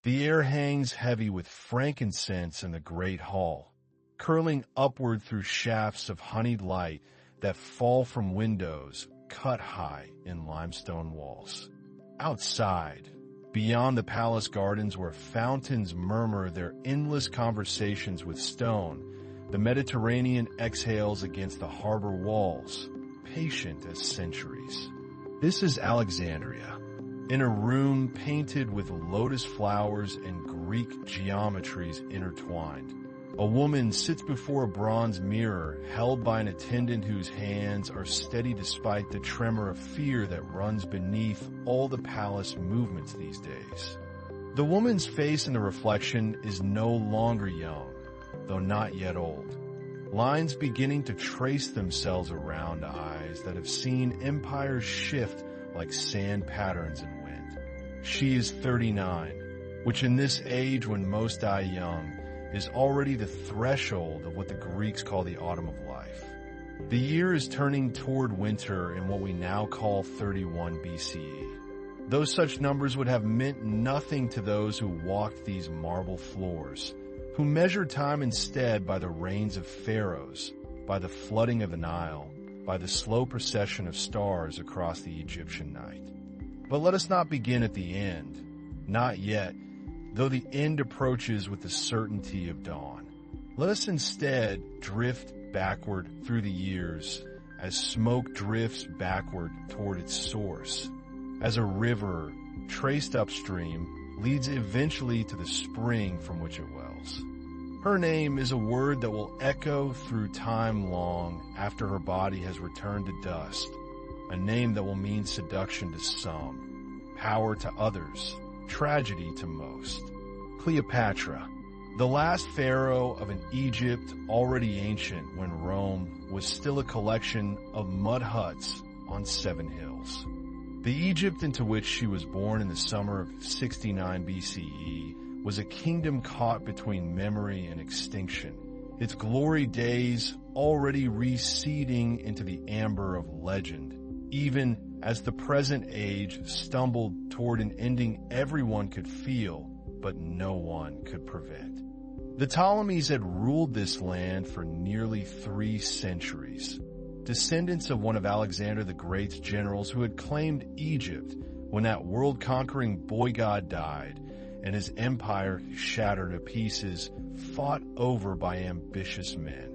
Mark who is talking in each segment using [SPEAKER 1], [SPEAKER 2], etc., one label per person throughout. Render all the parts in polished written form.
[SPEAKER 1] The air hangs heavy with frankincense in the great hall, curling upward through shafts of honeyed light that fall from windows cut high in limestone walls. Outside, beyond the palace gardens where fountains murmur their endless conversations with stone, the Mediterranean exhales against the harbor walls, patient as centuries. This is Alexandria, in a room painted with lotus flowers and Greek geometries intertwined. A woman sits before a bronze mirror held by an attendant whose hands are steady despite the tremor of fear that runs beneath all the palace movements these days. The woman's face in the reflection is no longer young, though not yet old. Lines beginning to trace themselves around eyes that have seen empires shift like sand patterns in wind. She is 39, which in this age when most die young, is already the threshold of what the Greeks call the autumn of life. The year is turning toward winter in what we now call 31 BCE. Though such numbers would have meant nothing to those who walked these marble floors, who measured time instead by the reigns of pharaohs, by the flooding of the Nile, by the slow procession of stars across the Egyptian night. But let us not begin at the end, not yet, though the end approaches with the certainty of dawn. Let us instead drift backward through the years as smoke drifts backward toward its source, as a river traced upstream leads eventually to the spring from which it wells. Her name is a word that will echo through time long after her body has returned to dust, a name that will mean seduction to some, power to others, tragedy to most. Cleopatra, the last pharaoh of an Egypt already ancient when Rome was still a collection of mud huts on 7 hills. The Egypt into which she was born in the summer of 69 BCE was a kingdom caught between memory and extinction, its glory days already receding into the amber of legend, even as the present age stumbled toward an ending everyone could feel, but no one could prevent. The Ptolemies had ruled this land for nearly 3 centuries, descendants of one of Alexander the Great's generals who had claimed Egypt when that world-conquering boy god died and his empire shattered to pieces, fought over by ambitious men.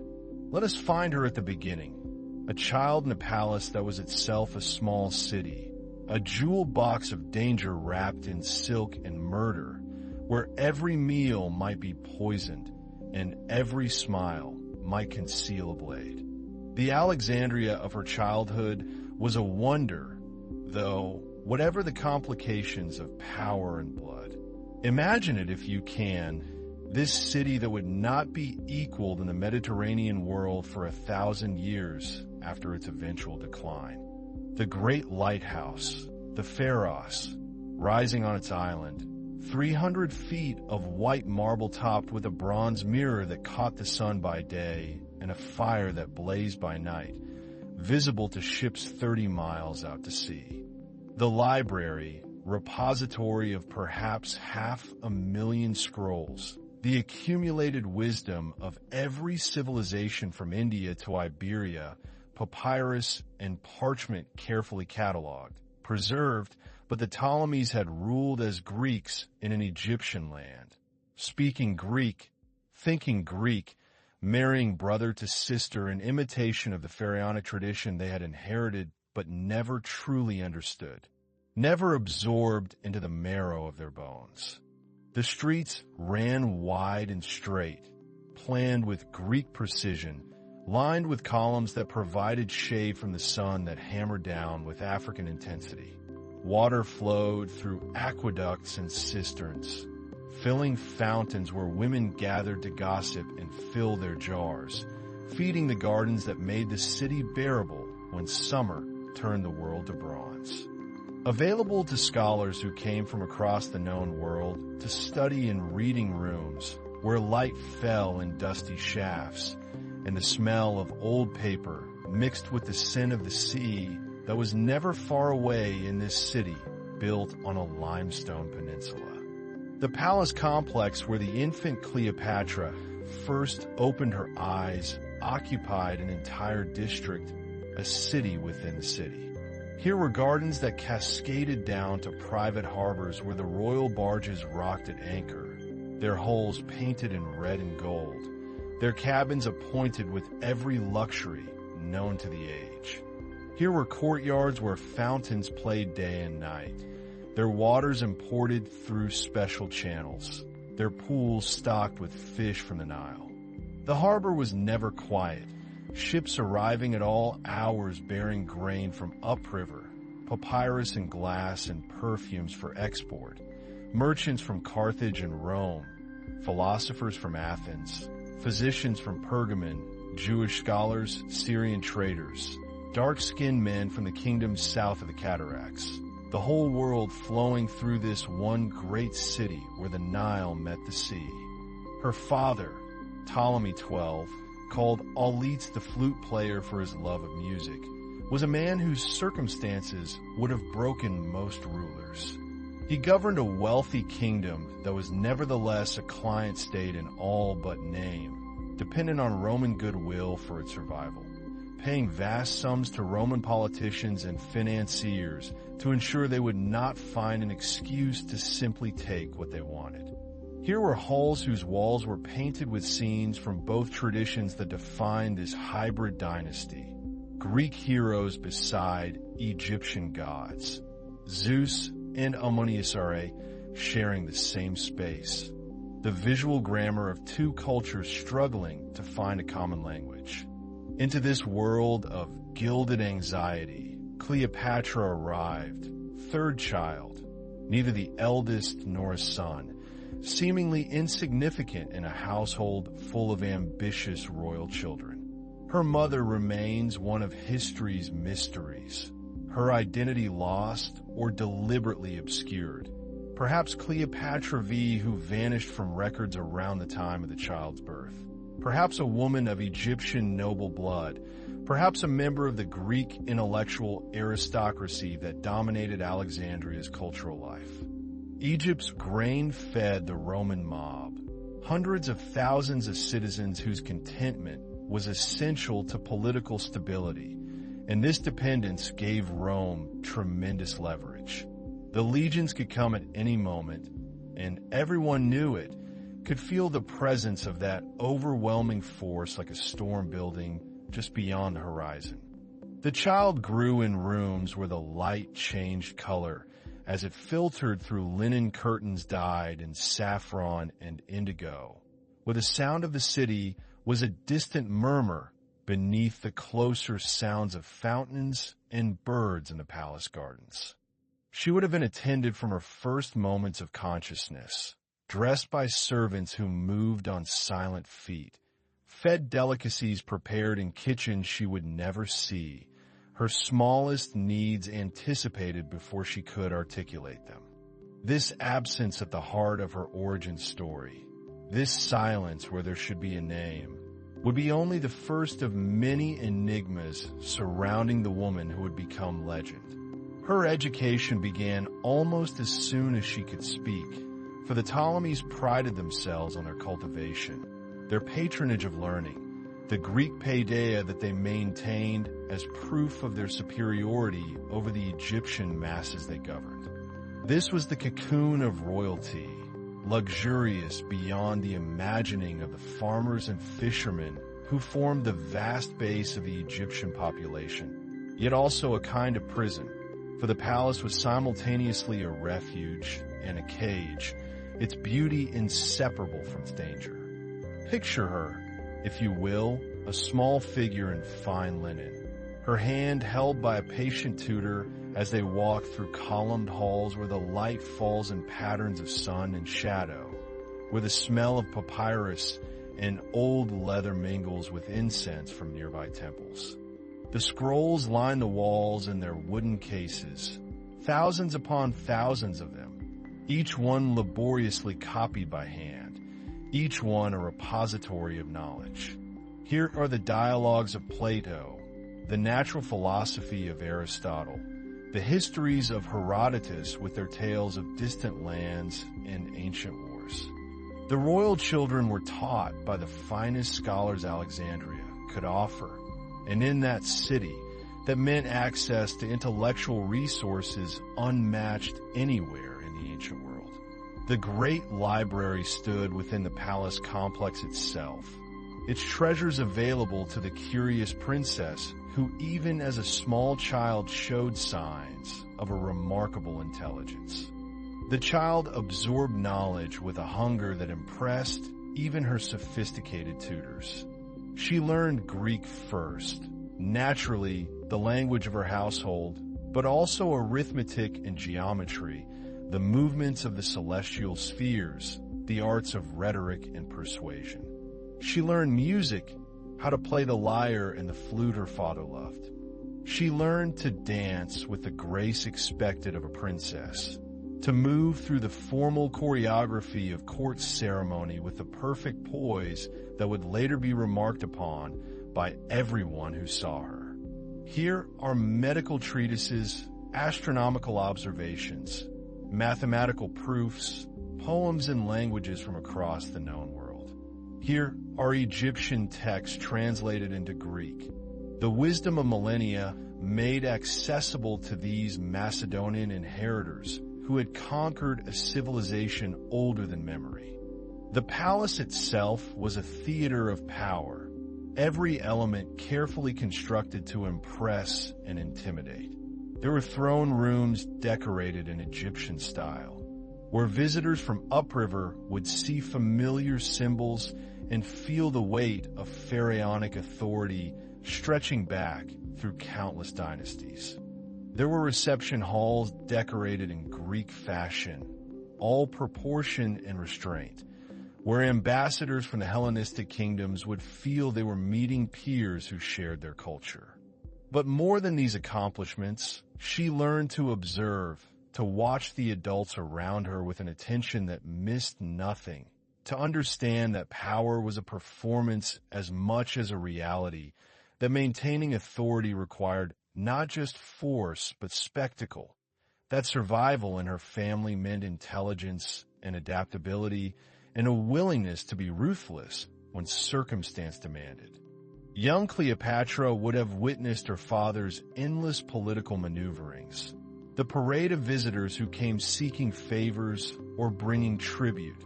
[SPEAKER 1] Let us find her at the beginning, a child in a palace that was itself a small city, a jewel box of danger wrapped in silk and murder, where every meal might be poisoned and every smile might conceal a blade. The Alexandria of her childhood was a wonder, though, whatever the complications of power and blood. Imagine it if you can, this city that would not be equaled in the Mediterranean world for 1,000 years after its eventual decline. The great lighthouse, the Pharos, rising on its island, 300 feet of white marble topped with a bronze mirror that caught the sun by day and a fire that blazed by night, visible to ships 30 miles out to sea. The library, repository of perhaps 500,000 scrolls, the accumulated wisdom of every civilization from India to Iberia, papyrus and parchment carefully cataloged, preserved, but the Ptolemies had ruled as Greeks in an Egyptian land, speaking Greek, thinking Greek, marrying brother to sister in imitation of the pharaonic tradition they had inherited but never truly understood, never absorbed into the marrow of their bones. The streets ran wide and straight, planned with Greek precision, lined with columns that provided shade from the sun that hammered down with African intensity. Water flowed through aqueducts and cisterns, filling fountains where women gathered to gossip and fill their jars, feeding the gardens that made the city bearable when summer turned the world to bronze. Available to scholars who came from across the known world to study in reading rooms where light fell in dusty shafts and the smell of old paper mixed with the scent of the sea that was never far away in this city built on a limestone peninsula. The palace complex where the infant Cleopatra first opened her eyes occupied an entire district, a city within the city. Here were gardens that cascaded down to private harbors where the royal barges rocked at anchor, their hulls painted in red and gold, their cabins appointed with every luxury known to the age. Here were courtyards where fountains played day and night, their waters imported through special channels, their pools stocked with fish from the Nile. The harbor was never quiet, ships arriving at all hours bearing grain from upriver, papyrus and glass and perfumes for export, merchants from Carthage and Rome, philosophers from Athens, physicians from Pergamon, Jewish scholars, Syrian traders, dark-skinned men from the kingdoms south of the cataracts, the whole world flowing through this one great city where the Nile met the sea. Her father, Ptolemy XII, called Auletes the flute player for his love of music, was a man whose circumstances would have broken most rulers. He governed a wealthy kingdom that was nevertheless a client state in all but name, dependent on Roman goodwill for its survival, paying vast sums to Roman politicians and financiers to ensure they would not find an excuse to simply take what they wanted. Here were halls whose walls were painted with scenes from both traditions that defined this hybrid dynasty. Greek heroes beside Egyptian gods, Zeus and Amuniasare sharing the same space. The visual grammar of two cultures struggling to find a common language. Into this world of gilded anxiety, Cleopatra arrived, third child, neither the eldest nor a son, seemingly insignificant in a household full of ambitious royal children. Her mother remains one of history's mysteries, her identity lost or deliberately obscured. Perhaps Cleopatra VII, who vanished from records around the time of the child's birth. Perhaps a woman of Egyptian noble blood. Perhaps a member of the Greek intellectual aristocracy that dominated Alexandria's cultural life. Egypt's grain-fed the Roman mob, hundreds of thousands of citizens whose contentment was essential to political stability, and this dependence gave Rome tremendous leverage. The legions could come at any moment, and everyone knew it, could feel the presence of that overwhelming force like a storm building just beyond the horizon. The child grew in rooms where the light changed color as it filtered through linen curtains dyed in saffron and indigo, where the sound of the city was a distant murmur beneath the closer sounds of fountains and birds in the palace gardens. She would have been attended from her first moments of consciousness, dressed by servants who moved on silent feet, fed delicacies prepared in kitchens she would never see, her smallest needs anticipated before she could articulate them. This absence at the heart of her origin story, this silence where there should be a name, would be only the first of many enigmas surrounding the woman who would become legend. Her education began almost as soon as she could speak, for the Ptolemies prided themselves on their cultivation, their patronage of learning, the Greek paideia that they maintained as proof of their superiority over the Egyptian masses they governed. This was the cocoon of royalty, luxurious beyond the imagining of the farmers and fishermen who formed the vast base of the Egyptian population, yet also a kind of prison, for the palace was simultaneously a refuge and a cage, its beauty inseparable from its danger. Picture her, if you will, a small figure in fine linen, her hand held by a patient tutor as they walk through columned halls where the light falls in patterns of sun and shadow, where the smell of papyrus and old leather mingles with incense from nearby temples. The scrolls line the walls in their wooden cases, thousands upon thousands of them, each one laboriously copied by hand, each one a repository of knowledge. Here are the dialogues of Plato, the natural philosophy of Aristotle, the histories of Herodotus with their tales of distant lands and ancient wars. The royal children were taught by the finest scholars Alexandria could offer, and in that city, that meant access to intellectual resources unmatched anywhere in the ancient world. The great library stood within the palace complex itself, its treasures available to the curious princess who even as a small child showed signs of a remarkable intelligence. The child absorbed knowledge with a hunger that impressed even her sophisticated tutors. She learned Greek first, naturally the language of her household, but also arithmetic and geometry, the movements of the celestial spheres, the arts of rhetoric and persuasion. She learned music, how to play the lyre and the flute her father loved. She learned to dance with the grace expected of a princess, to move through the formal choreography of court ceremony with the perfect poise that would later be remarked upon by everyone who saw her. Here are medical treatises, astronomical observations, mathematical proofs, poems and languages from across the known world. Here are Egyptian texts translated into Greek, the wisdom of millennia made accessible to these Macedonian inheritors who had conquered a civilization older than memory. The palace itself was a theater of power, every element carefully constructed to impress and intimidate. There were throne rooms decorated in Egyptian style, where visitors from upriver would see familiar symbols and feel the weight of pharaonic authority stretching back through countless dynasties. There were reception halls decorated in Greek fashion, all proportion and restraint, where ambassadors from the Hellenistic kingdoms would feel they were meeting peers who shared their culture. But more than these accomplishments, she learned to observe, to watch the adults around her with an attention that missed nothing, to understand that power was a performance as much as a reality, that maintaining authority required not just force but spectacle, that survival in her family meant intelligence and adaptability and a willingness to be ruthless when circumstance demanded. Young Cleopatra would have witnessed her father's endless political maneuverings, the parade of visitors who came seeking favors or bringing tribute,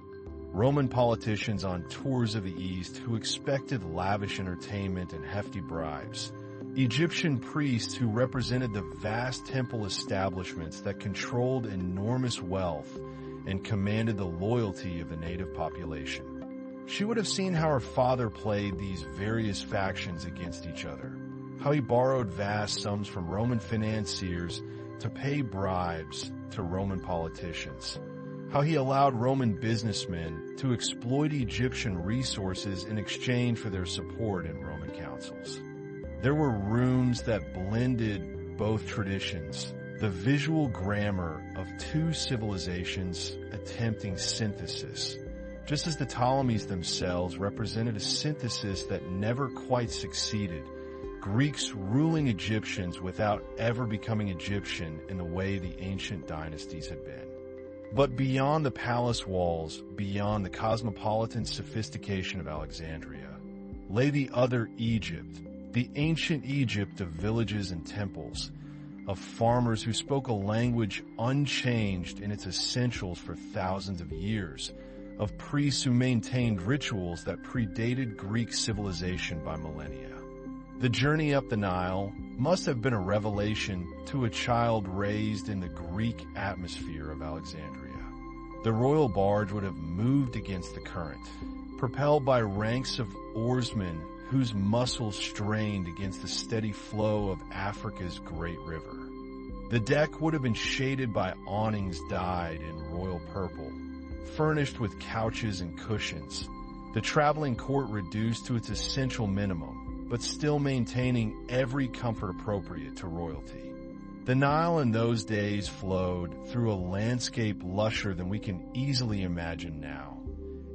[SPEAKER 1] Roman politicians on tours of the East who expected lavish entertainment and hefty bribes, Egyptian priests who represented the vast temple establishments that controlled enormous wealth and commanded the loyalty of the native population. She would have seen how her father played these various factions against each other, how he borrowed vast sums from Roman financiers to pay bribes to Roman politicians, how he allowed Roman businessmen to exploit Egyptian resources in exchange for their support in Roman councils. There were rooms that blended both traditions, the visual grammar of two civilizations attempting synthesis, just as the Ptolemies themselves represented a synthesis that never quite succeeded, Greeks ruling Egyptians without ever becoming Egyptian in the way the ancient dynasties had been. But beyond the palace walls, beyond the cosmopolitan sophistication of Alexandria, lay the other Egypt, the ancient Egypt of villages and temples, of farmers who spoke a language unchanged in its essentials for thousands of years, of priests who maintained rituals that predated Greek civilization by millennia. The journey up the Nile must have been a revelation to a child raised in the Greek atmosphere of Alexandria. The royal barge would have moved against the current, propelled by ranks of oarsmen whose muscles strained against the steady flow of Africa's great river. The deck would have been shaded by awnings dyed in royal purple, furnished with couches and cushions, the traveling court reduced to its essential minimum, but still maintaining every comfort appropriate to royalty. The Nile in those days flowed through a landscape lusher than we can easily imagine now,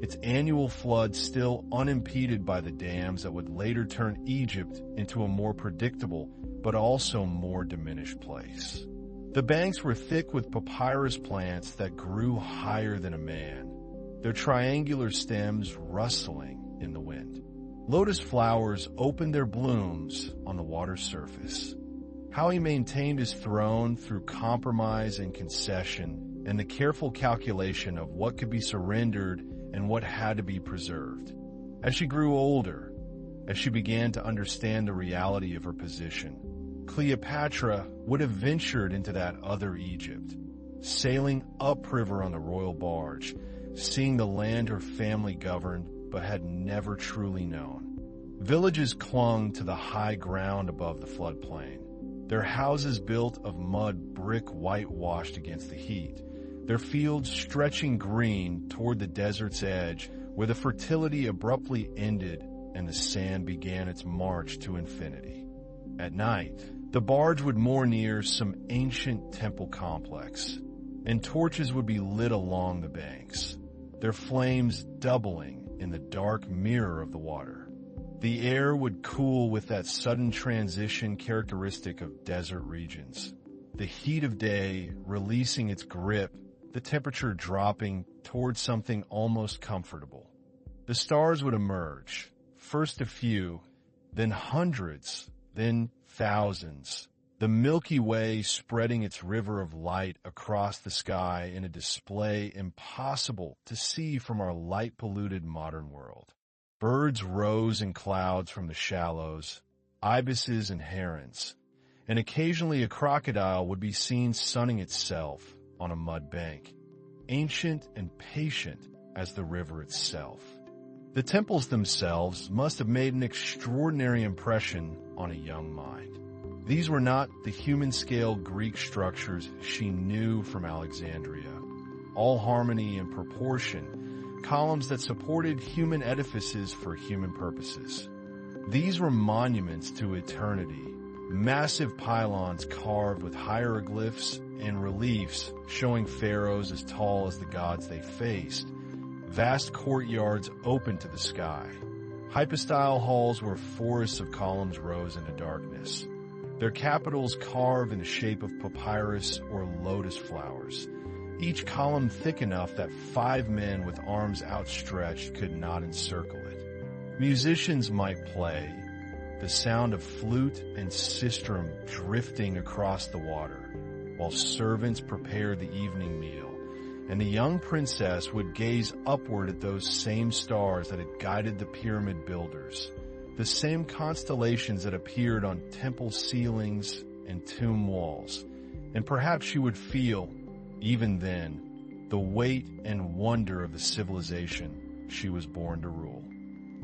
[SPEAKER 1] its annual flood still unimpeded by the dams that would later turn Egypt into a more predictable but also more diminished place. The banks were thick with papyrus plants that grew higher than a man, their triangular stems rustling in the wind. Lotus flowers opened their blooms on the water's surface. How he maintained his throne through compromise and concession and the careful calculation of what could be surrendered and what had to be preserved. As she grew older, as she began to understand the reality of her position, Cleopatra would have ventured into that other Egypt, sailing upriver on the royal barge, seeing the land her family governed but had never truly known. Villages clung to the high ground above the floodplain, their houses built of mud brick whitewashed against the heat, their fields stretching green toward the desert's edge where the fertility abruptly ended and the sand began its march to infinity. At night, the barge would moor near some ancient temple complex, and torches would be lit along the banks, their flames doubling in the dark mirror of the water. The air would cool with that sudden transition characteristic of desert regions, the heat of day releasing its grip, the temperature dropping towards something almost comfortable. The stars would emerge, first a few, then hundreds, then thousands, the Milky Way spreading its river of light across the sky in a display impossible to see from our light-polluted modern world. Birds rose in clouds from the shallows, ibises and herons, and occasionally a crocodile would be seen sunning itself on a mud bank, ancient and patient as the river itself. The temples themselves must have made an extraordinary impression on a young mind. These were not the human-scale Greek structures she knew from Alexandria. All harmony and proportion, columns that supported human edifices for human purposes. These were monuments to eternity, massive pylons carved with hieroglyphs and reliefs showing pharaohs as tall as the gods they faced, vast courtyards open to the sky. Hypostyle halls where forests of columns rose into darkness, their capitals carved in the shape of papyrus or lotus flowers, each column thick enough that 5 men with arms outstretched could not encircle it. Musicians might play, the sound of flute and sistrum drifting across the water, while servants prepared the evening meal, and the young princess would gaze upward at those same stars that had guided the pyramid builders, the same constellations that appeared on temple ceilings and tomb walls, and perhaps she would feel, even then, the weight and wonder of the civilization she was born to rule.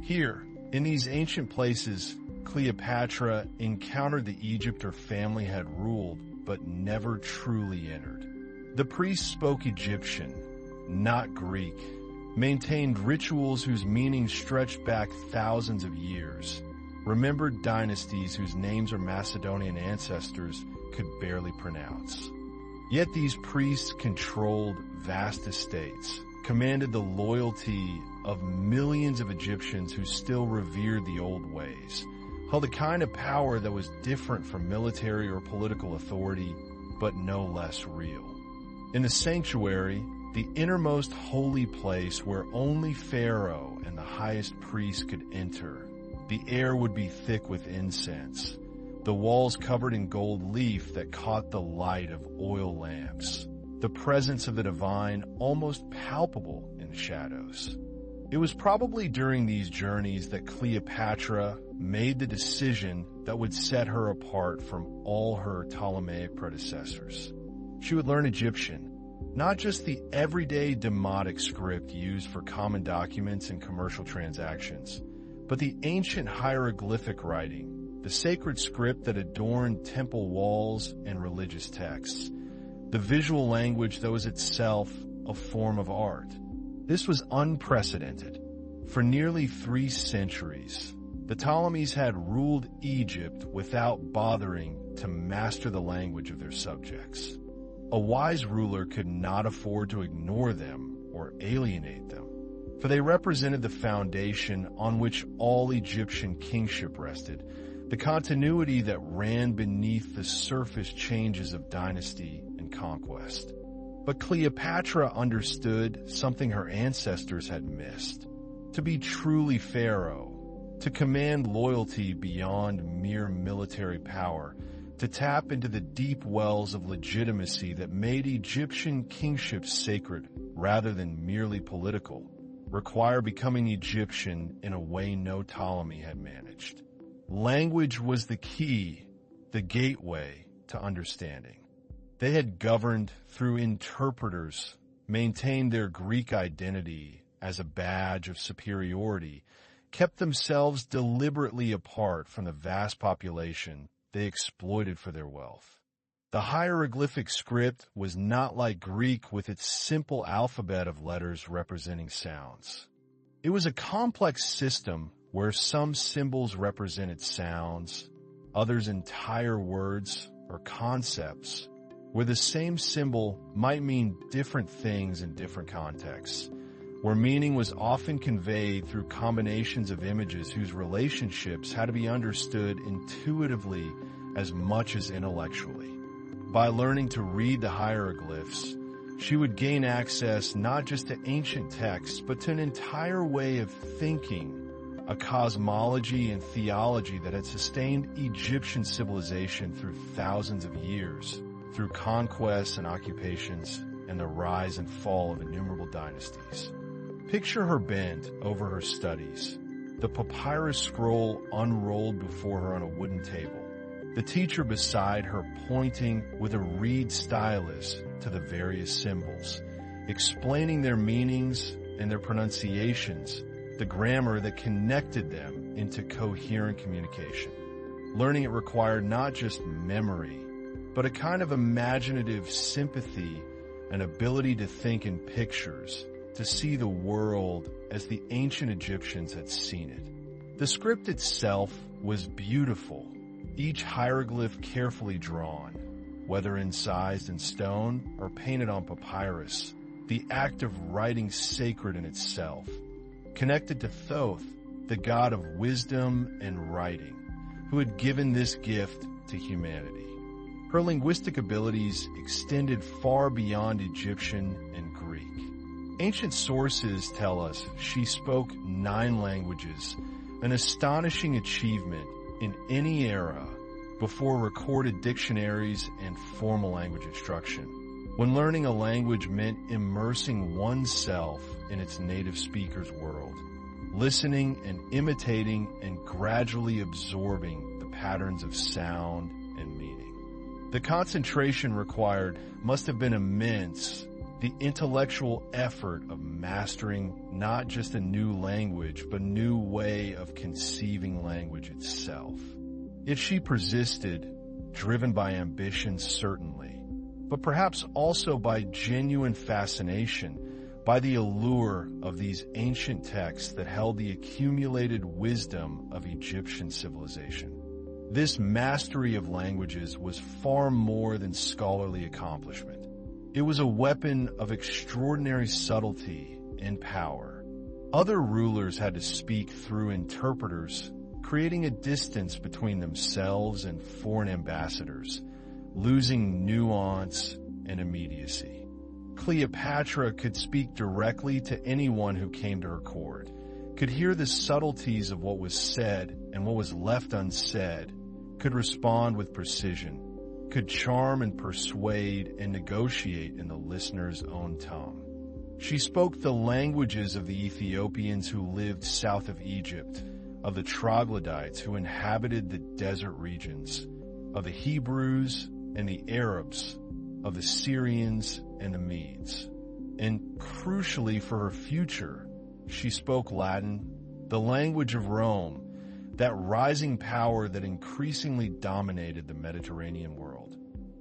[SPEAKER 1] Here, in these ancient places, Cleopatra encountered the Egypt her family had ruled but never truly entered. The priests spoke Egyptian, not Greek, maintained rituals whose meaning stretched back thousands of years, remembered dynasties whose names our Macedonian ancestors could barely pronounce. Yet these priests controlled vast estates, commanded the loyalty of millions of Egyptians who still revered the old ways, held a kind of power that was different from military or political authority, but no less real. In the sanctuary, the innermost holy place where only Pharaoh and the highest priest could enter, the air would be thick with incense, the walls covered in gold leaf that caught the light of oil lamps, the presence of the divine almost palpable in the shadows. It was probably during these journeys that Cleopatra made the decision that would set her apart from all her Ptolemaic predecessors. She would learn Egyptian, not just the everyday demotic script used for common documents and commercial transactions, but the ancient hieroglyphic writing, the sacred script that adorned temple walls and religious texts, the visual language that was itself a form of art. This was unprecedented. For nearly 3 centuries, the Ptolemies had ruled Egypt without bothering to master the language of their subjects. A wise ruler could not afford to ignore them or alienate them, for they represented the foundation on which all Egyptian kingship rested, the continuity that ran beneath the surface changes of dynasty and conquest. But Cleopatra understood something her ancestors had missed. To be truly pharaoh, to command loyalty beyond mere military power, to tap into the deep wells of legitimacy that made Egyptian kingship sacred rather than merely political, required becoming Egyptian in a way no Ptolemy had managed. Language was the key, the gateway to understanding. They had governed through interpreters, maintained their Greek identity as a badge of superiority, kept themselves deliberately apart from the vast population they exploited for their wealth. The hieroglyphic script was not like Greek with its simple alphabet of letters representing sounds. It was a complex system where some symbols represented sounds, others entire words or concepts, where the same symbol might mean different things in different contexts, where meaning was often conveyed through combinations of images whose relationships had to be understood intuitively as much as intellectually. By learning to read the hieroglyphs, she would gain access not just to ancient texts, but to an entire way of thinking, a cosmology and theology that had sustained Egyptian civilization through thousands of years, through conquests and occupations, and the rise and fall of innumerable dynasties. Picture her bent over her studies, the papyrus scroll unrolled before her on a wooden table, the teacher beside her pointing with a reed stylus to the various symbols, explaining their meanings and their pronunciations, the grammar that connected them into coherent communication. Learning it required not just memory, but a kind of imaginative sympathy and ability to think in pictures, to see the world as the ancient Egyptians had seen it. The script itself was beautiful, each hieroglyph carefully drawn, whether incised in stone or painted on papyrus, the act of writing sacred in itself, connected to Thoth, the god of wisdom and writing, who had given this gift to humanity. Her linguistic abilities extended far beyond Egyptian and Greek. Ancient sources tell us she spoke 9 languages, an astonishing achievement in any era before recorded dictionaries and formal language instruction, when learning a language meant immersing oneself in its native speaker's world, listening and imitating and gradually absorbing the patterns of sound and meaning. The concentration required must have been immense, the intellectual effort of mastering not just a new language, but a new way of conceiving language itself. If she persisted, driven by ambition certainly, but perhaps also by genuine fascination, by the allure of these ancient texts that held the accumulated wisdom of Egyptian civilization. This mastery of languages was far more than scholarly accomplishment. It was a weapon of extraordinary subtlety and power. Other rulers had to speak through interpreters, creating a distance between themselves and foreign ambassadors, losing nuance and immediacy. Cleopatra could speak directly to anyone who came to her court, could hear the subtleties of what was said and what was left unsaid, could respond with precision, could charm and persuade and negotiate in the listener's own tongue. She spoke the languages of the Ethiopians who lived south of Egypt, of the troglodytes who inhabited the desert regions, of the Hebrews and the Arabs, of the Syrians and the Medes. And crucially for her future, she spoke Latin, the language of Rome, that rising power that increasingly dominated the Mediterranean world.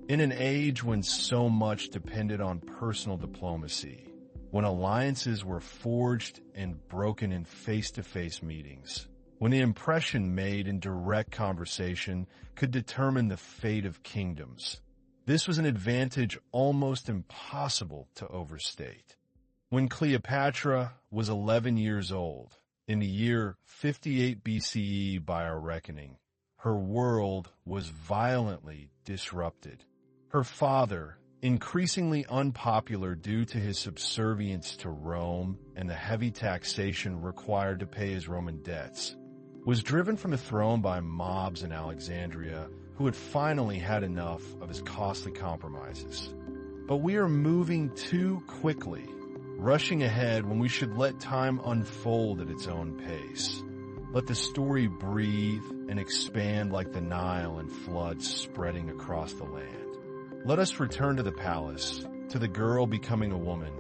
[SPEAKER 1] In an age when so much depended on personal diplomacy, when alliances were forged and broken in face-to-face meetings, when the impression made in direct conversation could determine the fate of kingdoms, this was an advantage almost impossible to overstate. When Cleopatra was 11 years old, in the year 58 BCE by our reckoning, her world was violently disrupted. Her father, increasingly unpopular due to his subservience to Rome and the heavy taxation required to pay his Roman debts, was driven from the throne by mobs in Alexandria who had finally had enough of his costly compromises. But we are moving too quickly, rushing ahead when we should let time unfold at its own pace. Let the story breathe and expand like the Nile and floods spreading across the land. Let us return to the palace, to the girl becoming a woman,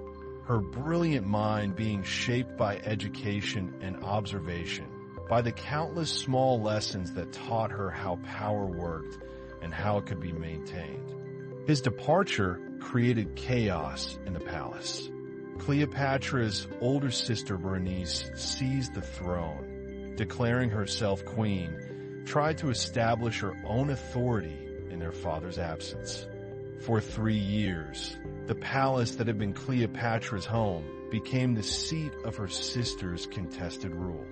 [SPEAKER 1] her brilliant mind being shaped by education and observation, by the countless small lessons that taught her how power worked and how it could be maintained. His departure created chaos in the palace. Cleopatra's older sister Berenice seized the throne, declaring herself queen, tried to establish her own authority in their father's absence. For 3 years, the palace that had been Cleopatra's home became the seat of her sister's contested rule.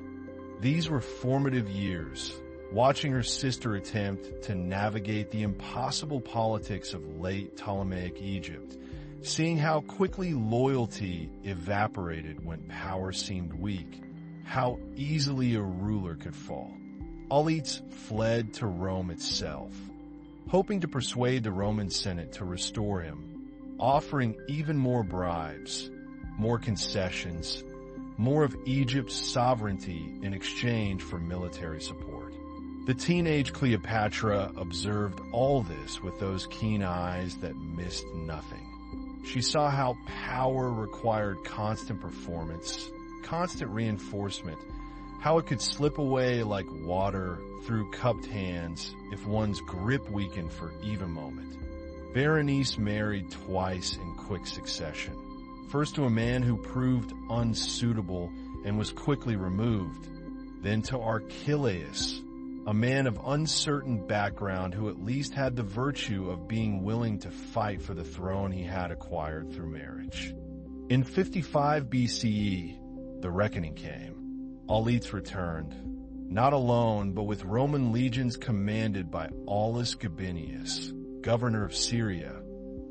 [SPEAKER 1] These were formative years, watching her sister attempt to navigate the impossible politics of late Ptolemaic Egypt, seeing how quickly loyalty evaporated when power seemed weak, how easily a ruler could fall. Auletes fled to Rome itself, hoping to persuade the Roman Senate to restore him, offering even more bribes, more concessions, more of Egypt's sovereignty in exchange for military support. The teenage Cleopatra observed all this with those keen eyes that missed nothing. She saw how power required constant performance, constant reinforcement, how it could slip away like water through cupped hands if one's grip weakened for even a moment. Berenice married twice in quick succession. First to a man who proved unsuitable and was quickly removed, then to Archelaus, a man of uncertain background who at least had the virtue of being willing to fight for the throne he had acquired through marriage. In 55 BCE, the reckoning came. Auletes returned, not alone, but with Roman legions commanded by Aulus Gabinius, governor of Syria,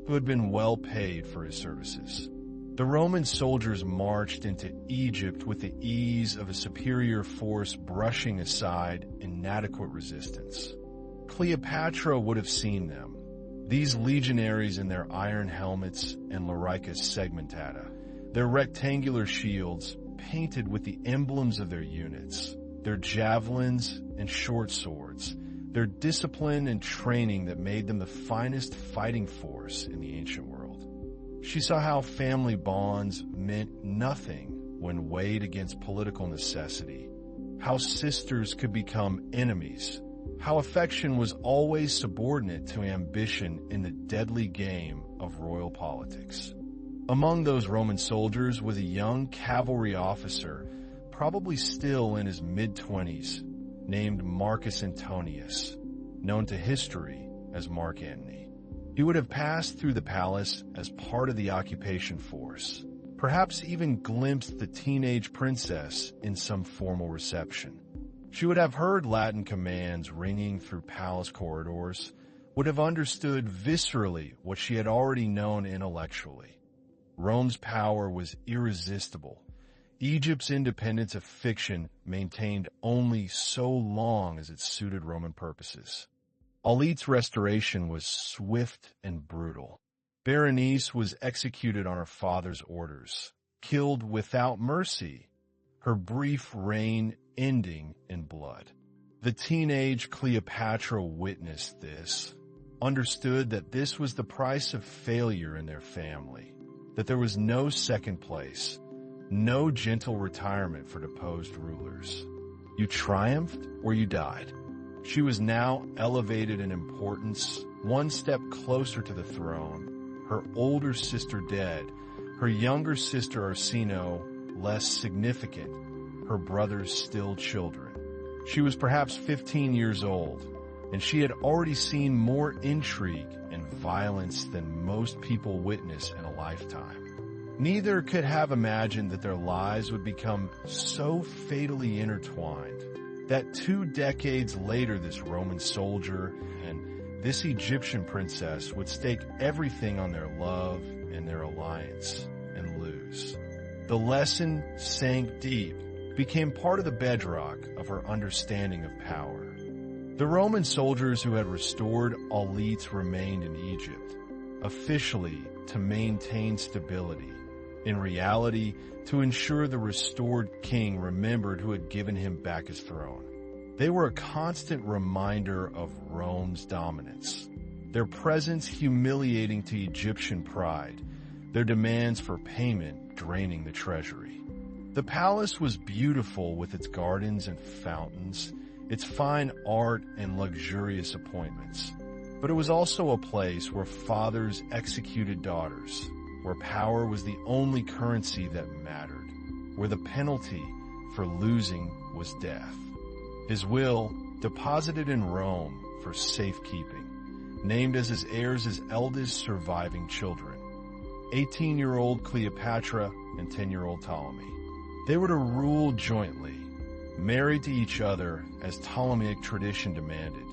[SPEAKER 1] who had been well paid for his services. The Roman soldiers marched into Egypt with the ease of a superior force brushing aside inadequate resistance. Cleopatra would have seen them, these legionaries in their iron helmets and larica segmentata, their rectangular shields painted with the emblems of their units, their javelins and short swords, their discipline and training that made them the finest fighting force in the ancient world. She saw how family bonds meant nothing when weighed against political necessity, how sisters could become enemies, how affection was always subordinate to ambition in the deadly game of royal politics. Among those Roman soldiers was a young cavalry officer, probably still in his mid-20s, named Marcus Antonius, known to history as Mark Antony. He would have passed through the palace as part of the occupation force, perhaps even glimpsed the teenage princess in some formal reception. She would have heard Latin commands ringing through palace corridors, would have understood viscerally what she had already known intellectually. Rome's power was irresistible. Egypt's independence of fiction maintained only so long as it suited Roman purposes. Auletes' restoration was swift and brutal. Berenice was executed on her father's orders, killed without mercy, her brief reign ending in blood. The teenage Cleopatra witnessed this, understood that this was the price of failure in their family, that there was no second place, no gentle retirement for deposed rulers. You triumphed or you died. She was now elevated in importance, one step closer to the throne, her older sister dead, her younger sister Arsinoe less significant, her brothers still children. She was perhaps 15 years old, and she had already seen more intrigue and violence than most people witness in a lifetime. Neither could have imagined that their lives would become so fatally intertwined. That 2 decades later, this Roman soldier and this Egyptian princess would stake everything on their love and their alliance and lose. The lesson sank deep, became part of the bedrock of her understanding of power. The Roman soldiers who had restored elites remained in Egypt, officially to maintain stability, in reality to ensure the restored king remembered who had given him back his throne. They were a constant reminder of Rome's dominance, their presence humiliating to Egyptian pride, their demands for payment draining the treasury. The palace was beautiful with its gardens and fountains, its fine art and luxurious appointments. But it was also a place where fathers executed daughters, where power was the only currency that mattered, where the penalty for losing was death. His will, deposited in Rome for safekeeping, named as his heirs his eldest surviving children, 18-year-old Cleopatra and 10-year-old Ptolemy. They were to rule jointly, married to each other as Ptolemaic tradition demanded,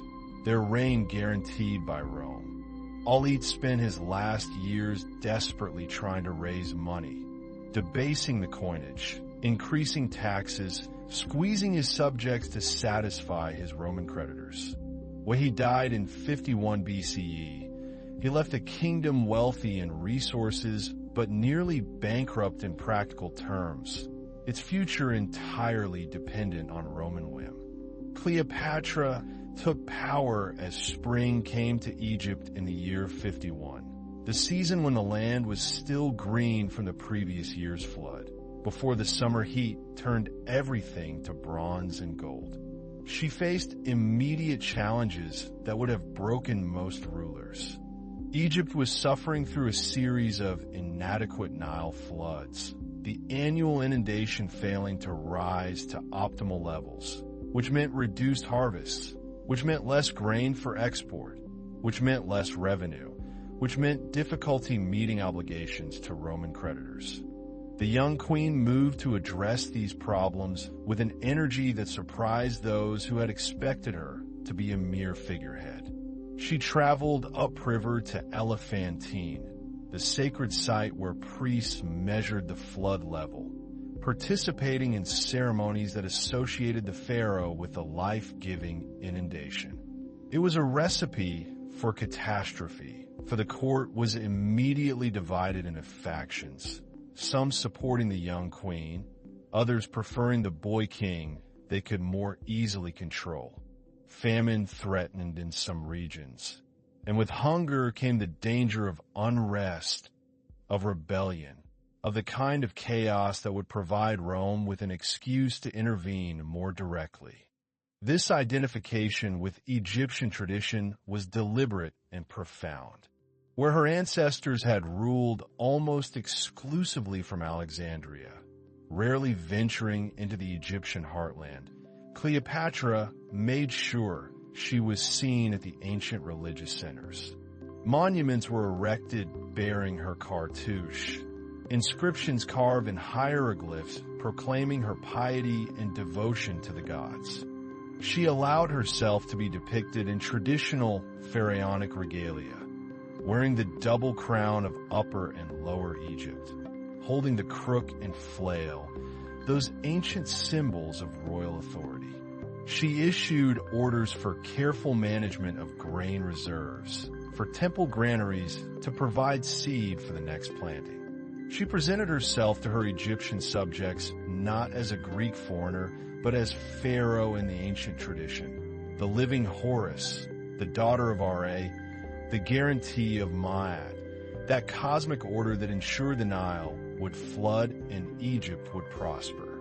[SPEAKER 1] their reign guaranteed by Rome. Alit spent his last years desperately trying to raise money, debasing the coinage, increasing taxes, squeezing his subjects to satisfy his Roman creditors. When he died in 51 BCE, he left a kingdom wealthy in resources but nearly bankrupt in practical terms, its future entirely dependent on Roman whim. Cleopatra took power as spring came to Egypt in the year 51, the season when the land was still green from the previous year's flood, before the summer heat turned everything to bronze and gold. She faced immediate challenges that would have broken most rulers. Egypt was suffering through a series of inadequate Nile floods, the annual inundation failing to rise to optimal levels, which meant reduced harvests, which meant less grain for export, which meant less revenue, which meant difficulty meeting obligations to Roman creditors. The young queen moved to address these problems with an energy that surprised those who had expected her to be a mere figurehead. She traveled upriver to Elephantine, the sacred site where priests measured the flood level, participating in ceremonies that associated the pharaoh with the life-giving inundation. It was a recipe for catastrophe, for the court was immediately divided into factions, some supporting the young queen, others preferring the boy king they could more easily control. Famine threatened in some regions, and with hunger came the danger of unrest, of rebellion, of the kind of chaos that would provide Rome with an excuse to intervene more directly. This identification with Egyptian tradition was deliberate and profound. Where her ancestors had ruled almost exclusively from Alexandria, rarely venturing into the Egyptian heartland, Cleopatra made sure she was seen at the ancient religious centers. Monuments were erected bearing her cartouche, inscriptions carved in hieroglyphs proclaiming her piety and devotion to the gods. She allowed herself to be depicted in traditional pharaonic regalia, wearing the double crown of Upper and Lower Egypt, holding the crook and flail, those ancient symbols of royal authority. She issued orders for careful management of grain reserves, for temple granaries to provide seed for the next planting. She presented herself to her Egyptian subjects not as a Greek foreigner, but as Pharaoh in the ancient tradition, the living Horus, the daughter of Ra, the guarantee of Ma'at, that cosmic order that ensured the Nile would flood and Egypt would prosper.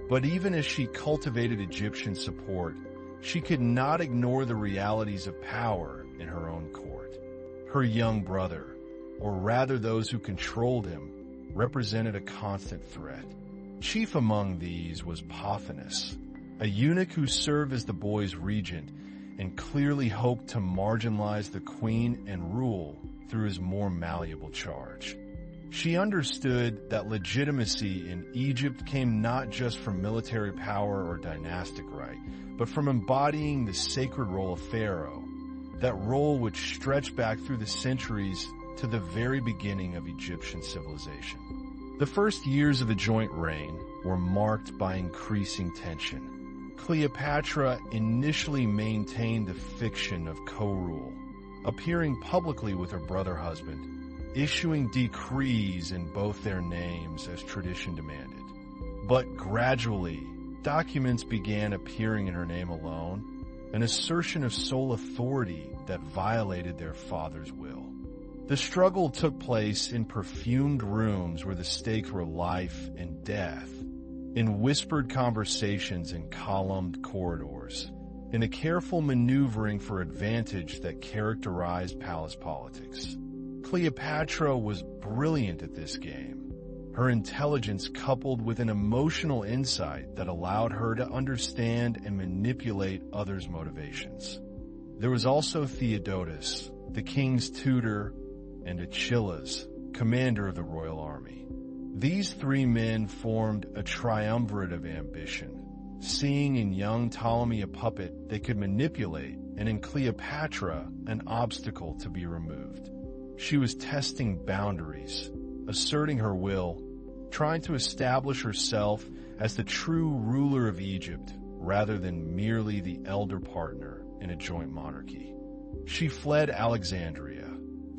[SPEAKER 1] But even as she cultivated Egyptian support, she could not ignore the realities of power in her own court. Her young brother, or rather those who controlled him, represented a constant threat. Chief among these was Pothinus, a eunuch who served as the boy's regent and clearly hoped to marginalize the queen and rule through his more malleable charge. She understood that legitimacy in Egypt came not just from military power or dynastic right, but from embodying the sacred role of pharaoh, that role which stretched back through the centuries to the very beginning of Egyptian civilization. The first years of the joint reign were marked by increasing tension. Cleopatra initially maintained the fiction of co-rule, appearing publicly with her brother-husband, issuing decrees in both their names as tradition demanded. But gradually, documents began appearing in her name alone, an assertion of sole authority that violated their father's will. The struggle took place in perfumed rooms where the stakes were life and death, in whispered conversations in columned corridors, in a careful maneuvering for advantage that characterized palace politics. Cleopatra was brilliant at this game, her intelligence coupled with an emotional insight that allowed her to understand and manipulate others' motivations. There was also Theodotus, the king's tutor, and Achilles, commander of the royal army. These three men formed a triumvirate of ambition, seeing in young Ptolemy a puppet they could manipulate, and in Cleopatra an obstacle to be removed. She was testing boundaries, asserting her will, trying to establish herself as the true ruler of Egypt rather than merely the elder partner in a joint monarchy. She fled Alexandria,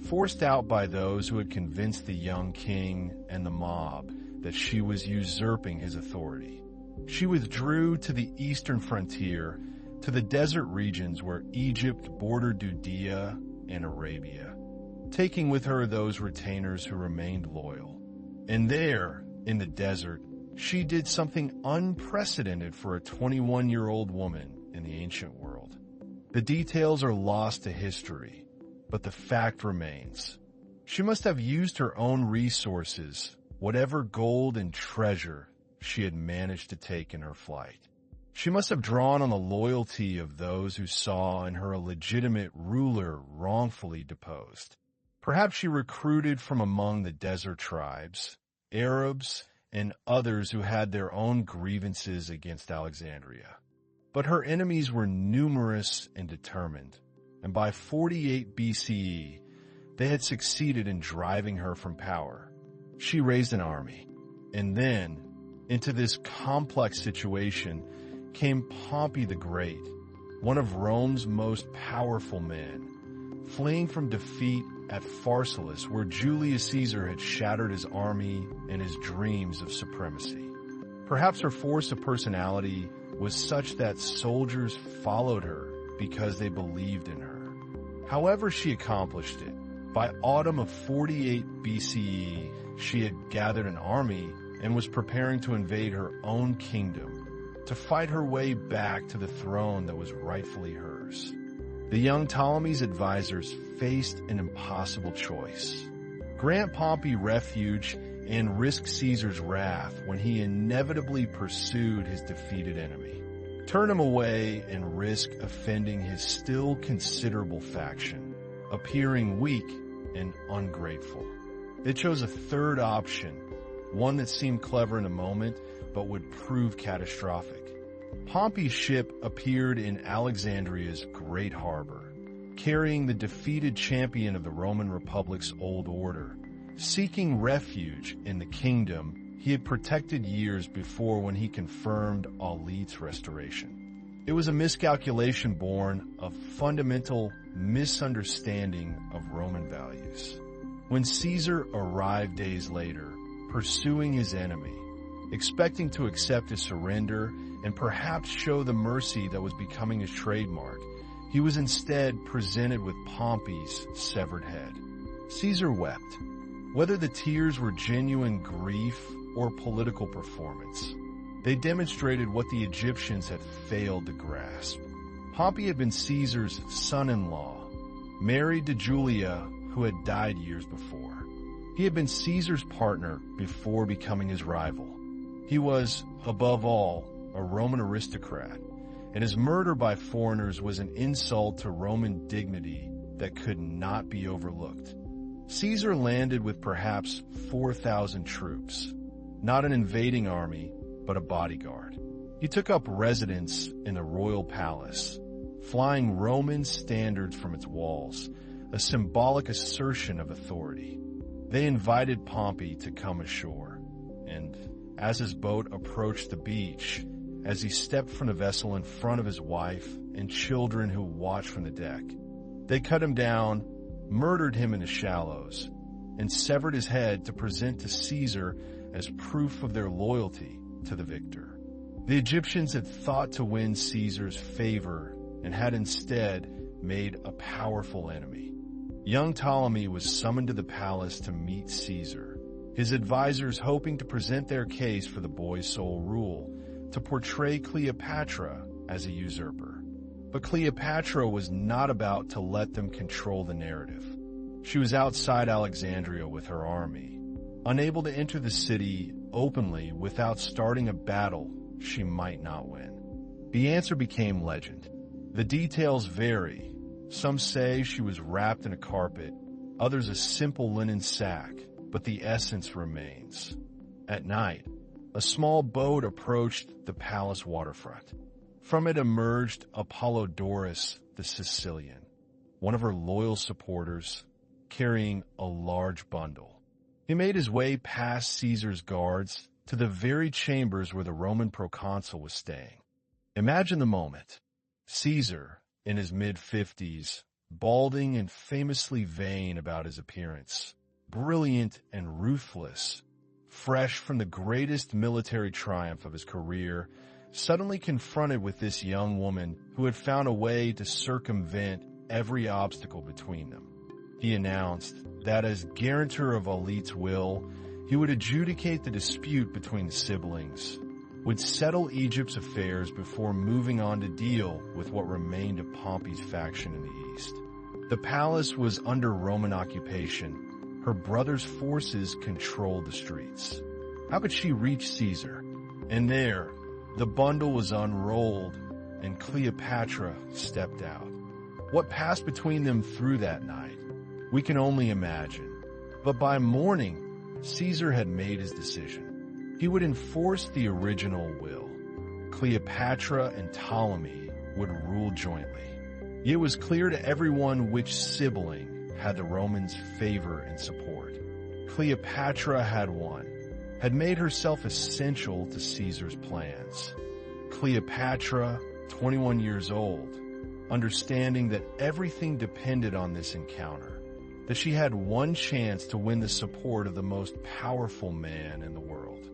[SPEAKER 1] forced out by those who had convinced the young king and the mob that she was usurping his authority. She withdrew to the eastern frontier, to the desert regions where Egypt bordered Judea and Arabia, taking with her those retainers who remained loyal. And there, in the desert, she did something unprecedented for a 21-year-old woman in the ancient world. The details are lost to history, but the fact remains. She must have used her own resources, whatever gold and treasure she had managed to take in her flight. She must have drawn on the loyalty of those who saw in her a legitimate ruler wrongfully deposed. Perhaps she recruited from among the desert tribes, Arabs, and others who had their own grievances against Alexandria. But her enemies were numerous and determined, and by 48 BCE, they had succeeded in driving her from power. She raised an army, and then, into this complex situation, came Pompey the Great, one of Rome's most powerful men, fleeing from defeat at Pharsalus, where Julius Caesar had shattered his army and his dreams of supremacy. Perhaps her force of personality was such that soldiers followed her because they believed in her. However she accomplished it, by autumn of 48 BCE, she had gathered an army and was preparing to invade her own kingdom, to fight her way back to the throne that was rightfully hers. The young Ptolemy's advisors faced an impossible choice: grant Pompey refuge and risk Caesar's wrath when he inevitably pursued his defeated enemy, turn him away and risk offending his still considerable faction, appearing weak and ungrateful. They chose a third option, one that seemed clever in a moment, but would prove catastrophic. Pompey's ship appeared in Alexandria's great harbor, carrying the defeated champion of the Roman Republic's old order, seeking refuge in the kingdom he had protected years before when he confirmed Aulit's restoration. It was a miscalculation born of fundamental misunderstanding of Roman values. When Caesar arrived days later, pursuing his enemy, expecting to accept his surrender and perhaps show the mercy that was becoming his trademark, he was instead presented with Pompey's severed head. Caesar wept, whether the tears were genuine grief or political performance. They demonstrated what the Egyptians had failed to grasp. Pompey had been Caesar's son-in-law, married to Julia, who had died years before. He had been Caesar's partner before becoming his rival. He was, above all, a Roman aristocrat, and his murder by foreigners was an insult to Roman dignity that could not be overlooked. Caesar landed with perhaps 4,000 troops, not an invading army, but a bodyguard. He took up residence in the royal palace, flying Roman standards from its walls, a symbolic assertion of authority. They invited Pompey to come ashore, and as his boat approached the beach, as he stepped from the vessel in front of his wife and children who watched from the deck, they cut him down, murdered him in the shallows, and severed his head to present to Caesar as proof of their loyalty to the victor. The Egyptians had thought to win Caesar's favor and had instead made a powerful enemy. Young Ptolemy was summoned to the palace to meet Caesar, his advisors hoping to present their case for the boy's sole rule, to portray Cleopatra as a usurper. But Cleopatra was not about to let them control the narrative. She was outside Alexandria with her army, unable to enter the city openly without starting a battle she might not win. The answer became legend. The details vary. Some say she was wrapped in a carpet, others a simple linen sack, but the essence remains. At night, a small boat approached the palace waterfront. From it emerged Apollodorus the Sicilian, one of her loyal supporters, carrying a large bundle. He made his way past Caesar's guards to the very chambers where the Roman proconsul was staying. Imagine the moment. Caesar, in his mid-50s, balding and famously vain about his appearance, brilliant and ruthless, fresh from the greatest military triumph of his career, suddenly confronted with this young woman who had found a way to circumvent every obstacle between them. He announced that as guarantor of Alite's will, he would adjudicate the dispute between the siblings, would settle Egypt's affairs before moving on to deal with what remained of Pompey's faction in the east. The palace was under Roman occupation. Her brother's forces controlled the streets. How could she reach Caesar? And there, the bundle was unrolled, and Cleopatra stepped out. What passed between them through that night, we can only imagine. But by morning, Caesar had made his decision. He would enforce the original will. Cleopatra and Ptolemy would rule jointly. It was clear to everyone which sibling had the Romans' favor and support. Cleopatra had won, had made herself essential to Caesar's plans. Cleopatra, 21 years old, understanding that everything depended on this encounter, that she had one chance to win the support of the most powerful man in the world.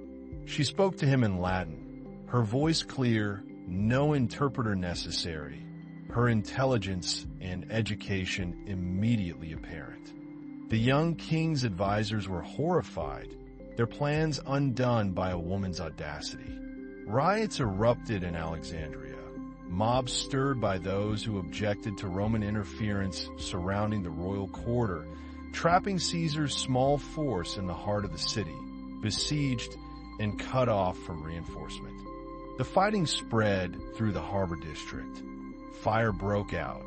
[SPEAKER 1] She spoke to him in Latin, her voice clear, no interpreter necessary, her intelligence and education immediately apparent. The young king's advisors were horrified, their plans undone by a woman's audacity. Riots erupted in Alexandria, mobs stirred by those who objected to Roman interference surrounding the royal quarter, trapping Caesar's small force in the heart of the city, besieged and cut off from reinforcement. The fighting spread through the harbor district. Fire broke out,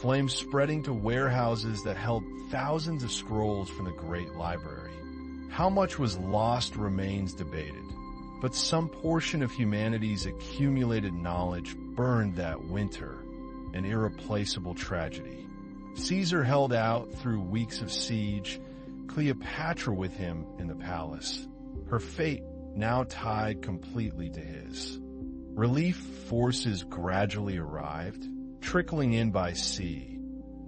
[SPEAKER 1] flames spreading to warehouses that held thousands of scrolls from the great library. How much was lost remains debated, but some portion of humanity's accumulated knowledge burned that winter, an irreplaceable tragedy. Caesar held out through weeks of siege, Cleopatra with him in the palace, her fate now tied completely to his. Relief forces gradually arrived, trickling in by sea,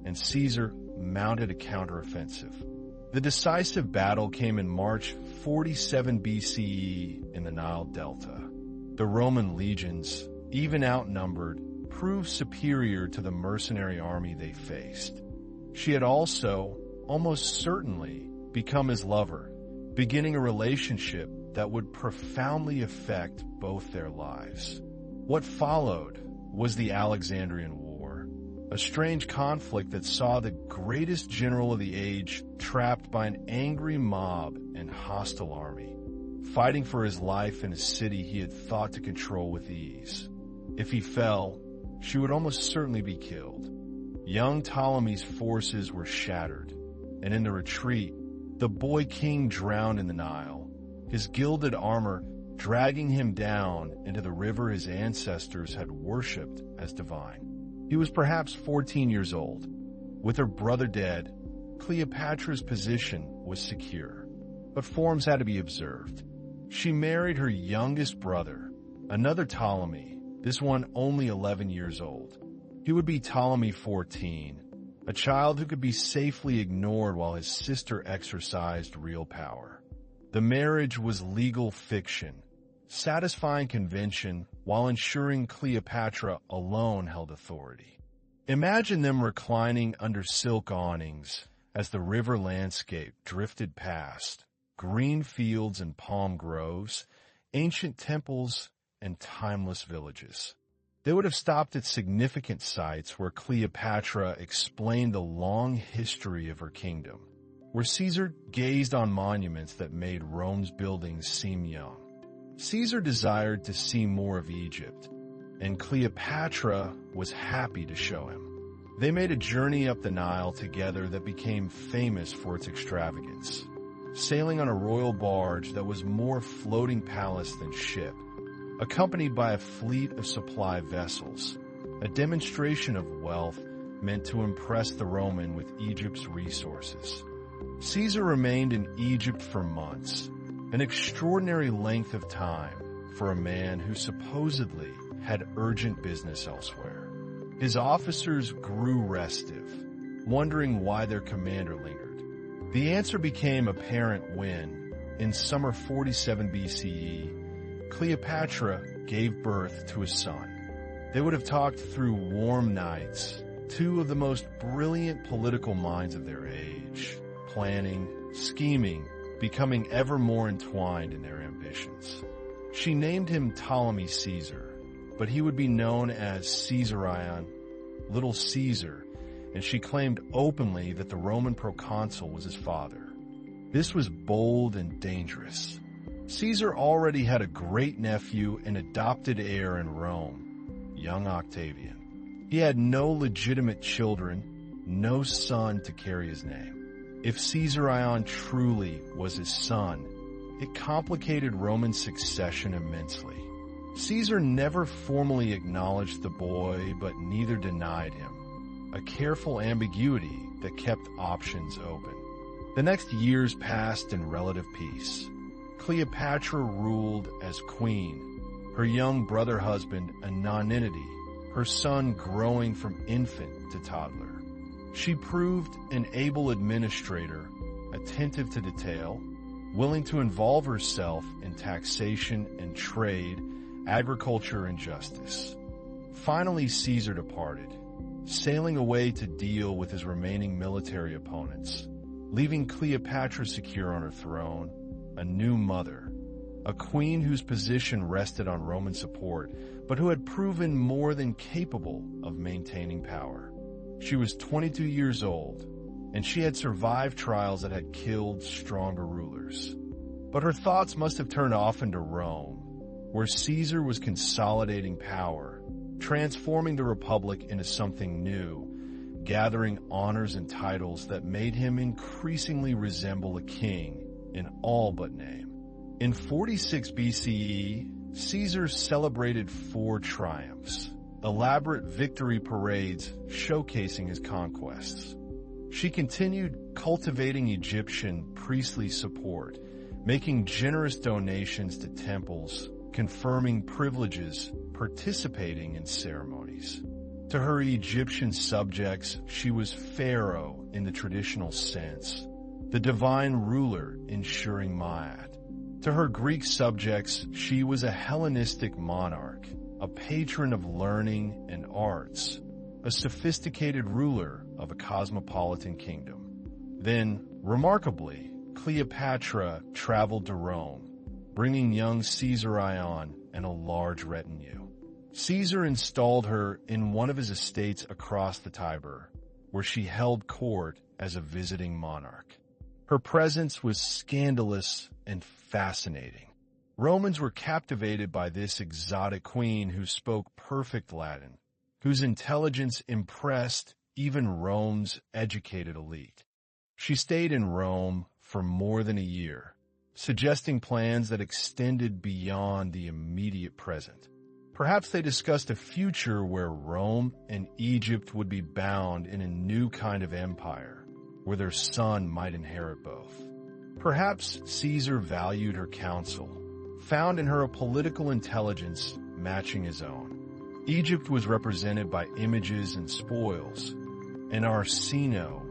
[SPEAKER 1] and Caesar mounted a counteroffensive. The decisive battle came in March 47 BCE in the Nile Delta. The Roman legions, even outnumbered, proved superior to the mercenary army they faced. She had also, almost certainly, become his lover, beginning a relationship that would profoundly affect both their lives. What followed was the Alexandrian War, a strange conflict that saw the greatest general of the age trapped by an angry mob and hostile army, fighting for his life in a city he had thought to control with ease. If he fell, she would almost certainly be killed. Young Ptolemy's forces were shattered. and in the retreat, the boy king drowned in the Nile, his gilded armor dragging him down into the river his ancestors had worshipped as divine. He was perhaps 14 years old. With her brother dead, Cleopatra's position was secure, but forms had to be observed. She married her youngest brother, another Ptolemy, this one only 11 years old. He would be Ptolemy 14, a child who could be safely ignored while his sister exercised real power. The marriage was legal fiction, satisfying convention while ensuring Cleopatra alone held authority. Imagine them reclining under silk awnings as the river landscape drifted past, green fields and palm groves, ancient temples, and timeless villages. They would have stopped at significant sites where Cleopatra explained the long history of her kingdom, where Caesar gazed on monuments that made Rome's buildings seem young. Caesar desired to see more of Egypt, and Cleopatra was happy to show him. They made a journey up the Nile together that became famous for its extravagance, sailing on a royal barge that was more floating palace than ship, accompanied by a fleet of supply vessels, a demonstration of wealth meant to impress the Roman with Egypt's resources. Caesar remained in Egypt for months, an extraordinary length of time for a man who supposedly had urgent business elsewhere. His officers grew restive, wondering why their commander lingered. The answer became apparent when, in summer 47 BCE, Cleopatra gave birth to a son. They would have talked through warm nights, two of the most brilliant political minds of their age, planning, scheming, becoming ever more entwined in their ambitions. She named him Ptolemy Caesar, but he would be known as Caesarion, Little Caesar, and she claimed openly that the Roman proconsul was his father. This was bold and dangerous. Caesar already had a great-nephew and adopted heir in Rome, young Octavian. He had no legitimate children, no son to carry his name. If Caesarion truly was his son, it complicated Roman succession immensely. Caesar never formally acknowledged the boy, but neither denied him, a careful ambiguity that kept options open. The next years passed in relative peace. Cleopatra ruled as queen, her young brother-husband a nonentity, her son growing from infant to toddler. She proved an able administrator, attentive to detail, willing to involve herself in taxation and trade, agriculture and justice. Finally, Caesar departed, sailing away to deal with his remaining military opponents, leaving Cleopatra secure on her throne, a new mother, a queen whose position rested on Roman support, but who had proven more than capable of maintaining power. She was 22 years old, and she had survived trials that had killed stronger rulers. But her thoughts must have turned often to Rome, where Caesar was consolidating power, transforming the Republic into something new, gathering honors and titles that made him increasingly resemble a king in all but name. In 46 BCE, Caesar celebrated 4 triumphs, elaborate victory parades showcasing his conquests. She continued cultivating Egyptian priestly support, making generous donations to temples, confirming privileges, participating in ceremonies. To her Egyptian subjects, she was pharaoh in the traditional sense, the divine ruler ensuring Ma'at. To her Greek subjects, she was a Hellenistic monarch, a patron of learning and arts, a sophisticated ruler of a cosmopolitan kingdom. Then, remarkably, Cleopatra traveled to Rome, bringing young Caesarion and a large retinue. Caesar installed her in one of his estates across the Tiber, where she held court as a visiting monarch. Her presence was scandalous and fascinating. Romans were captivated by this exotic queen who spoke perfect Latin, whose intelligence impressed even Rome's educated elite. She stayed in Rome for more than a year, suggesting plans that extended beyond the immediate present. Perhaps they discussed a future where Rome and Egypt would be bound in a new kind of empire, where their son might inherit both. Perhaps Caesar valued her counsel, found in her a political intelligence matching his own. Egypt was represented by images and spoils, and Arsinoe,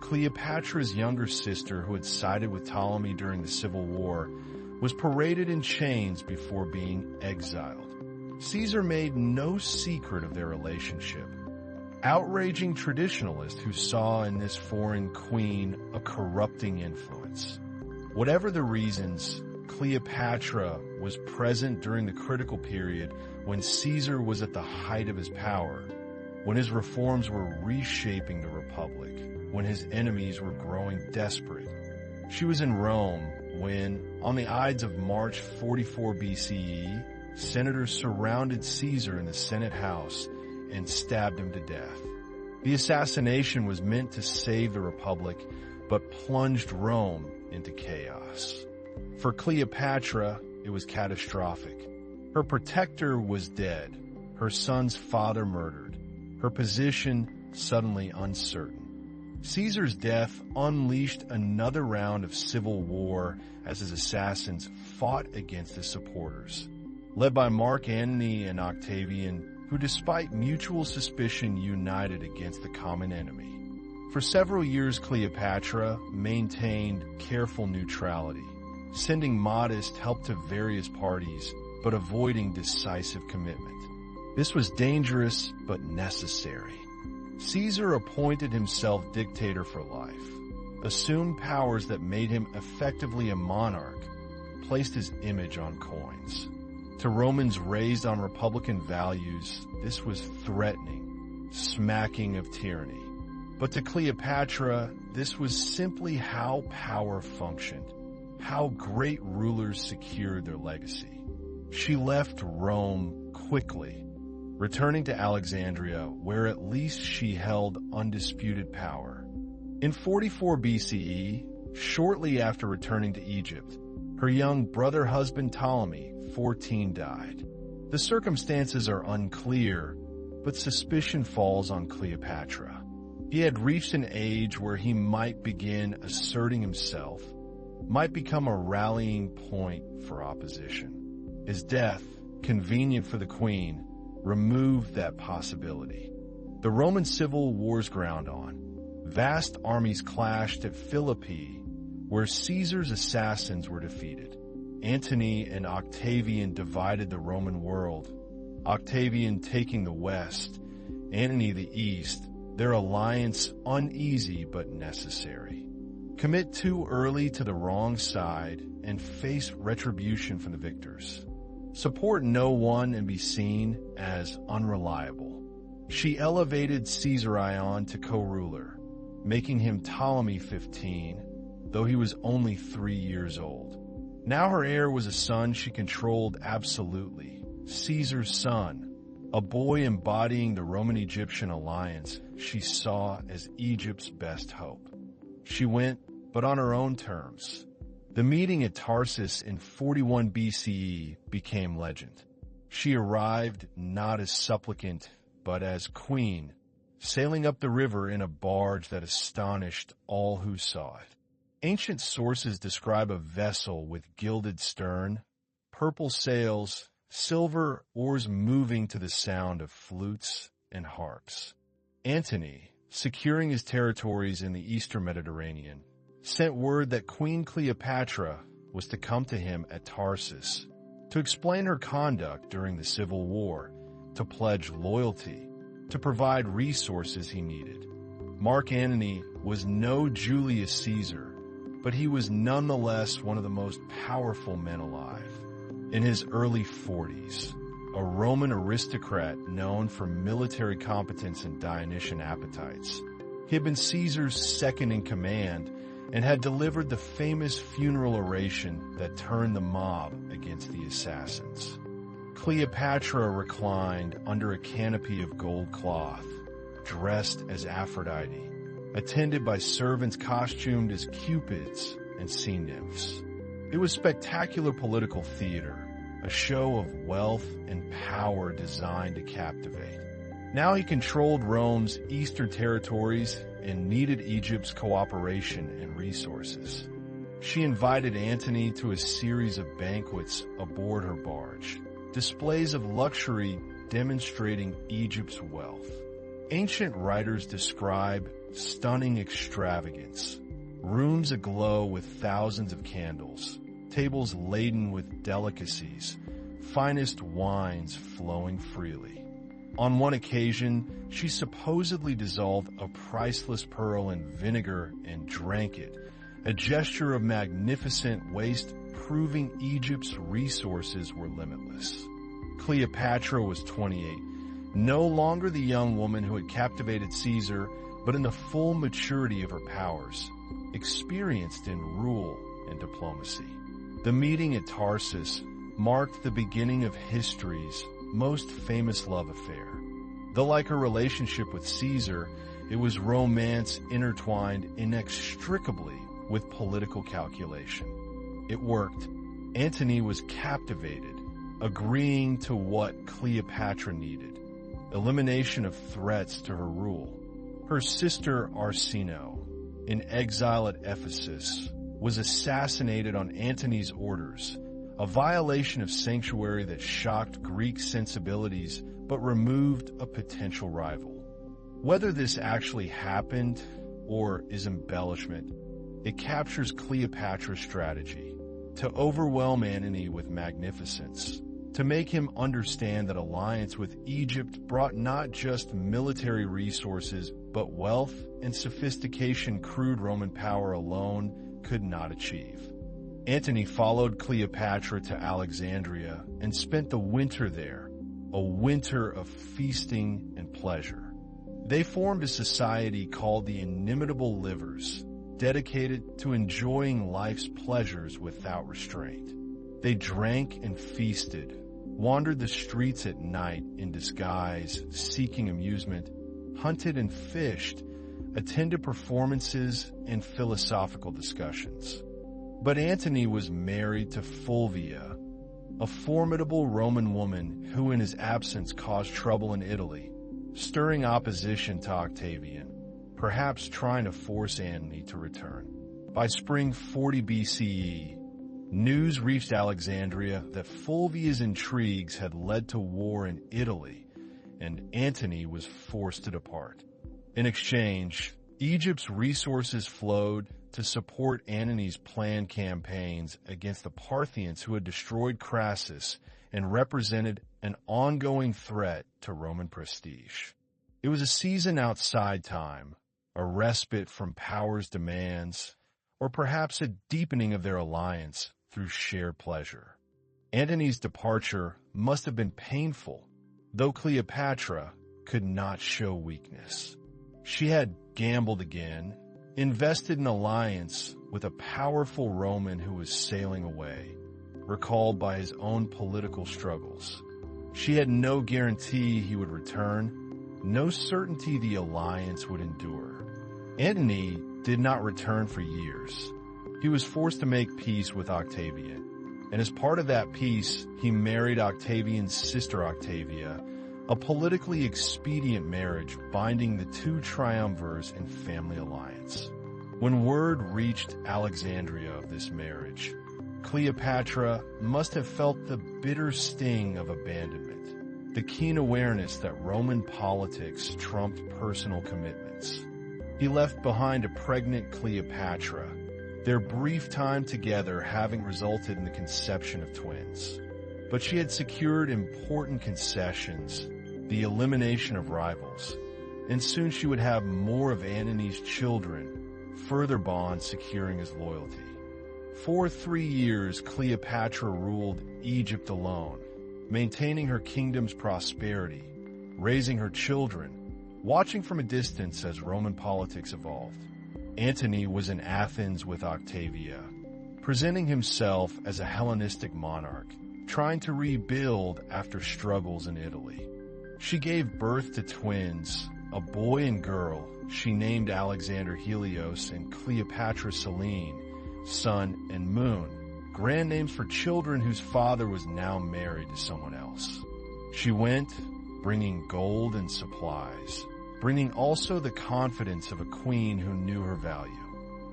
[SPEAKER 1] Cleopatra's younger sister who had sided with Ptolemy during the Civil War, was paraded in chains before being exiled. Caesar made no secret of their relationship, outraging traditionalists who saw in this foreign queen a corrupting influence. Whatever the reasons, Cleopatra was present during the critical period when Caesar was at the height of his power, when his reforms were reshaping the Republic, when his enemies were growing desperate. She was in Rome when, on the Ides of March 44 BCE, senators surrounded Caesar in the Senate House and stabbed him to death. The assassination was meant to save the Republic, but plunged Rome into chaos. For Cleopatra, it was catastrophic. Her protector was dead, her son's father murdered, her position suddenly uncertain. Caesar's death unleashed another round of civil war as his assassins fought against his supporters. Led by Mark Antony and Octavian, who despite mutual suspicion united against the common enemy. For several years, Cleopatra maintained careful neutrality, sending modest help to various parties, but avoiding decisive commitment. This was dangerous but necessary. Caesar appointed himself dictator for life, assumed powers that made him effectively a monarch, placed his image on coins. To Romans raised on republican values, this was threatening, smacking of tyranny. But to Cleopatra, this was simply how power functioned, how great rulers secured their legacy. She left Rome quickly, returning to Alexandria, where at least she held undisputed power. In 44 BCE, shortly after returning to Egypt, her young brother-husband Ptolemy, 14, died. The circumstances are unclear, but suspicion falls on Cleopatra. He had reached an age where he might begin asserting himself, might become a rallying point for opposition. His death, convenient for the queen, removed that possibility. The Roman civil wars ground on. Vast armies clashed at Philippi, where Caesar's assassins were defeated. Antony and Octavian divided the Roman world, Octavian taking the west, Antony the east, their alliance uneasy but necessary. Commit too early to the wrong side and face retribution from the victors. Support no one and be seen as unreliable. She elevated Caesarion to co-ruler, making him Ptolemy 15, though he was only 3 years old. Now her heir was a son she controlled absolutely, Caesar's son, a boy embodying the Roman-Egyptian alliance she saw as Egypt's best hope. She went, but on her own terms. The meeting at Tarsus in 41 BCE became legend. She arrived not as supplicant, but as queen, sailing up the river in a barge that astonished all who saw it. Ancient sources describe a vessel with gilded stern, purple sails, silver oars moving to the sound of flutes and harps. Antony, securing his territories in the eastern Mediterranean, sent word that Queen Cleopatra was to come to him at Tarsus to explain her conduct during the Civil War, to pledge loyalty, to provide resources he needed. Mark Antony was no Julius Caesar, but he was nonetheless one of the most powerful men alive. In his early 40s, a Roman aristocrat known for military competence and Dionysian appetites, he had been Caesar's second-in-command and had delivered the famous funeral oration that turned the mob against the assassins. Cleopatra reclined under a canopy of gold cloth, dressed as Aphrodite, attended by servants costumed as cupids and sea nymphs. It was spectacular political theater, a show of wealth and power designed to captivate. Now he controlled Rome's eastern territories and needed Egypt's cooperation and resources. She invited Antony to a series of banquets aboard her barge, displays of luxury demonstrating Egypt's wealth. Ancient writers describe stunning extravagance, rooms aglow with thousands of candles, tables laden with delicacies, finest wines flowing freely. On one occasion, she supposedly dissolved a priceless pearl in vinegar and drank it, a gesture of magnificent waste proving Egypt's resources were limitless. Cleopatra was 28, no longer the young woman who had captivated Caesar, but in the full maturity of her powers, experienced in rule and diplomacy. The meeting at Tarsus marked the beginning of history's most famous love affair. Though like her relationship with Caesar, it was romance intertwined inextricably with political calculation. It worked. Antony was captivated, agreeing to what Cleopatra needed: elimination of threats to her rule. Her sister Arsinoe, in exile at Ephesus, was assassinated on Antony's orders, a violation of sanctuary that shocked Greek sensibilities but removed a potential rival. Whether this actually happened or is embellishment, it captures Cleopatra's strategy to overwhelm Antony with magnificence, to make him understand that alliance with Egypt brought not just military resources, but wealth and sophistication crude Roman power alone could not achieve. Antony followed Cleopatra to Alexandria and spent the winter there, a winter of feasting and pleasure. They formed a society called the Inimitable Livers, dedicated to enjoying life's pleasures without restraint. They drank and feasted, wandered the streets at night in disguise, seeking amusement, hunted and fished, attended performances and philosophical discussions. But Antony was married to Fulvia, a formidable Roman woman who in his absence caused trouble in Italy, stirring opposition to Octavian, perhaps trying to force Antony to return. By spring 40 BCE, news reached Alexandria that Fulvia's intrigues had led to war in Italy, and Antony was forced to depart. In exchange, Egypt's resources flowed to support Antony's planned campaigns against the Parthians who had destroyed Crassus and represented an ongoing threat to Roman prestige. It was a season outside time, a respite from power's demands, or perhaps a deepening of their alliance through shared pleasure. Antony's departure must have been painful, though Cleopatra could not show weakness. She had gambled again, invested in alliance with a powerful Roman who was sailing away, recalled by his own political struggles. She had no guarantee he would return, no certainty the alliance would endure. Antony did not return for years. He was forced to make peace with Octavian, and as part of that peace, he married Octavian's sister Octavia, a politically expedient marriage binding the two triumvirs in family alliance. When word reached Alexandria of this marriage, Cleopatra must have felt the bitter sting of abandonment, the keen awareness that Roman politics trumped personal commitments. He left behind a pregnant Cleopatra, their brief time together having resulted in the conception of twins. But she had secured important concessions, the elimination of rivals, and soon she would have more of Antony's children, further bonds securing his loyalty. For 3 years, Cleopatra ruled Egypt alone, maintaining her kingdom's prosperity, raising her children, watching from a distance as Roman politics evolved. Antony was in Athens with Octavia, presenting himself as a Hellenistic monarch, trying to rebuild after struggles in Italy. She gave birth to twins, a boy and girl she named Alexander Helios and Cleopatra Selene, sun and moon, grand names for children whose father was now married to someone else. She went, bringing gold and supplies, bringing also the confidence of a queen who knew her value.